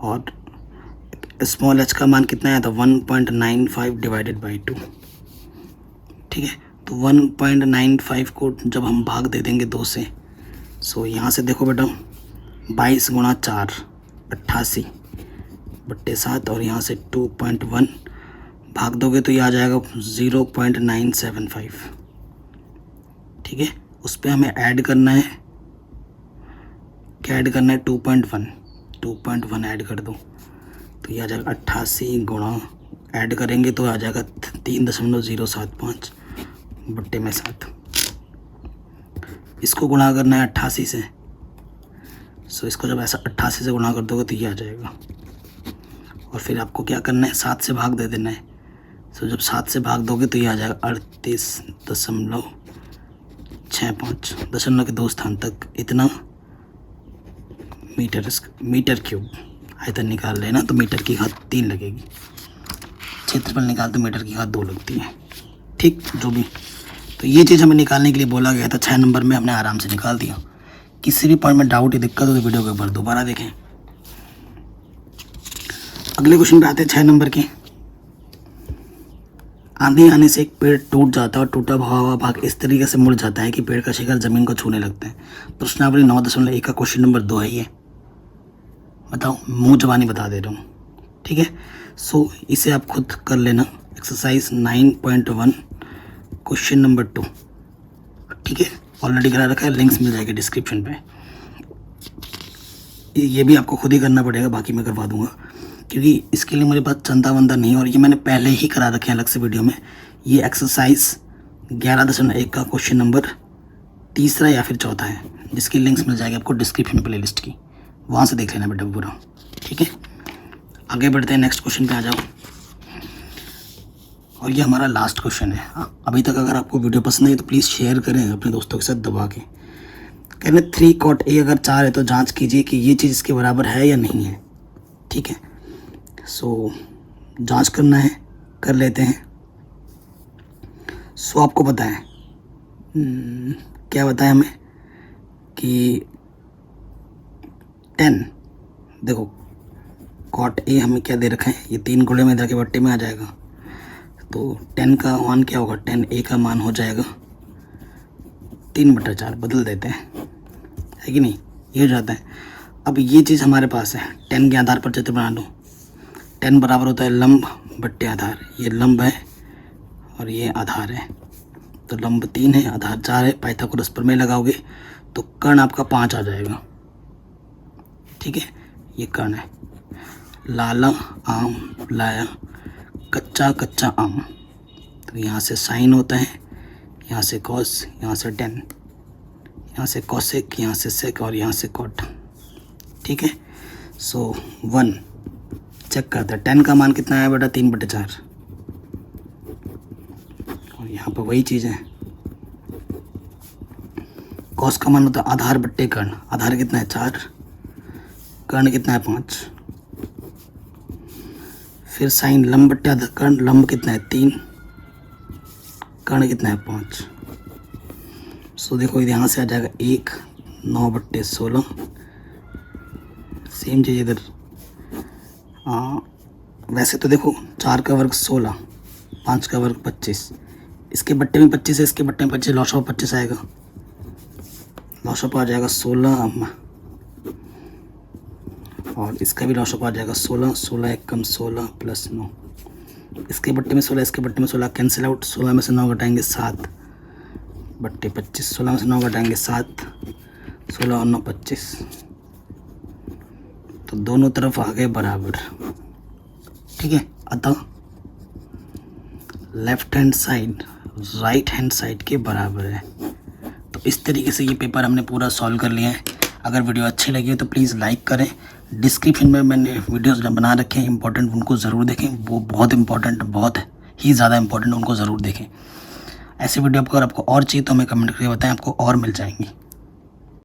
Speaker 1: और स्मॉल एच का मान कितना आया था, 1.95 डिवाइडेड बाई 2, ठीक है। तो 1.95 को जब हम भाग दे देंगे 2 से, सो यहाँ से देखो बेटा 22 गुणा 4 88/7, और यहाँ से 2.1 भाग दोगे तो ये आ जाएगा 0.975, ठीक है। उस पर हमें ऐड करना है, क्या ऐड करना है, 2.1 ऐड कर दो तो ये आ जाएगा 88 गुणा, ऐड करेंगे तो आ जाएगा 3.075/7। इसको गुणा करना है 88 से, सो इसको जब ऐसा 88 से गुणा कर दोगे तो ये आ जाएगा। और फिर आपको क्या करना है, 7 से भाग दे देना है। सो जब 7 से भाग दोगे तो ये आ जाएगा 38.65, दशमलव के 2 स्थान तक इतना मीटर क्यूब आयतन निकाल लेना। तो मीटर की घात 3 लगेगी, क्षेत्रफल निकाल तो मीटर की घात 2 लगती है, ठीक, जो भी। तो ये चीज़ हमें निकालने के लिए बोला गया था, 6 नंबर में हमने आराम से निकाल दिया। किसी भी पॉइंट में डाउट या दिक्कत हो तो वीडियो के ऊपर दोबारा देखें। अगले क्वेश्चन पे आते हैं 6 नंबर के। आंधी आने से एक पेड़ टूट जाता है और टूटा हुआ भाग इस तरीके से मुड़ जाता है कि पेड़ का शिखर जमीन को छूने लगता है। प्रश्नावली 9.1 का क्वेश्चन नंबर 2 है ये। बताओ, मुंह जबानी बता दे रहा हूँ। ठीक है। सो इसे आप खुद कर लेना, एक्सरसाइज 9.1 क्वेश्चन नंबर 2, ठीक है। ऑलरेडी करा रखा है, लिंक्स मिल जाएगी डिस्क्रिप्शन पे। ये भी आपको खुद ही करना पड़ेगा, बाकी मैं करवा दूंगा क्योंकि इसके लिए मेरे पास चंदा वंदा नहीं है, और ये मैंने पहले ही करा रखे हैं अलग से वीडियो में। ये एक्सरसाइज 11.1 का क्वेश्चन नंबर 3 या फिर 4 है, जिसकी लिंक्स मिल जाएगी आपको डिस्क्रिप्शन प्ले लिस्ट की, वहाँ से देख लेना बेटा पूरा, ठीक है। आगे बढ़ते हैं, नेक्स्ट क्वेश्चन पे आ जाओ। और ये हमारा लास्ट क्वेश्चन है। अभी तक अगर आपको वीडियो पसंद आई तो प्लीज़ शेयर करें अपने दोस्तों के साथ दबा के। कहने 3 cot A अगर 4 है तो जांच कीजिए कि ये चीज़ इसके बराबर है या नहीं है, ठीक है। सो जांच करना है, कर लेते हैं। सो आपको पता है क्या बताया हमें कि 10, देखो cot A हमें क्या दे रखा है, ये 3 गुणे में इधर के बट्टे में आ जाएगा, तो 10 का मान क्या होगा, 10A का मान हो जाएगा 3/4, बदल देते हैं, है कि नहीं, ये हो जाता है। अब ये चीज़ हमारे पास है, 10 के आधार पर चित्र बना लो। 10 बराबर होता है लंब बट्टे आधार, ये लंब है और ये आधार है, तो लंब 3 है, आधार 4 है। पाइथागोरस प्रमेय लगाओगे तो कर्ण आपका 5 आ जाएगा, ठीक है। ये कर्ण है, लाला आम लाया कच्चा कच्चा आम, तो यहाँ से साइन होता है, यहाँ से कॉस, यहाँ से टेन, यहाँ से कॉसेक, यहाँ से सेक और यहाँ से कॉट, ठीक है। सो 1 चेक करते हैं, 10 का मान कितना है बेटा, 3/4, और यहाँ पर वही चीज़ है। कॉस का मान होता है आधार बट्टे कर्ण, आधार कितना है 4, कर्ण कितना है 5, फिर साइन लंब बट्टे आधार कर्ण, लंब कितना है 3, कर्ण कितना है 5। सो देखो यहाँ से आ जाएगा 1, 9/16, सेम चीज़ इधर। वैसे तो देखो 4 का वर्ग 16, 5 का वर्ग 25, इसके बट्टे में 25 है, इसके बट्टे में 25, लॉस ऑफ 25 आएगा, लॉस ऑफ आ जाएगा 16, और इसका भी लॉस ऑफ आ जाएगा 16, 16 1 कम 16 + 9, इसके बट्टे में 16, इसके बट्टे में 16 कैंसिल आउट, 16 में से 9 घटाएंगे 7/25, 16 में से 9 घटाएंगे 7, 16 और 9 25, तो दोनों तरफ आ गए बराबर, ठीक है। अतः left hand side right hand side के बराबर है। तो इस तरीके से ये पेपर हमने पूरा सॉल्व कर लिया है। अगर वीडियो अच्छी लगी हो तो प्लीज़ लाइक करें, डिस्क्रिप्शन में मैंने वीडियोस बना रखे हैं इंपॉर्टेंट, उनको ज़रूर देखें, वो बहुत इंपॉर्टेंट, बहुत ही ज़्यादा इंपॉर्टेंट, उनको ज़रूर देखें। ऐसे वीडियो अगर आपको और चाहिए तो हमें कमेंट करके बताएं, आपको और मिल जाएंगी।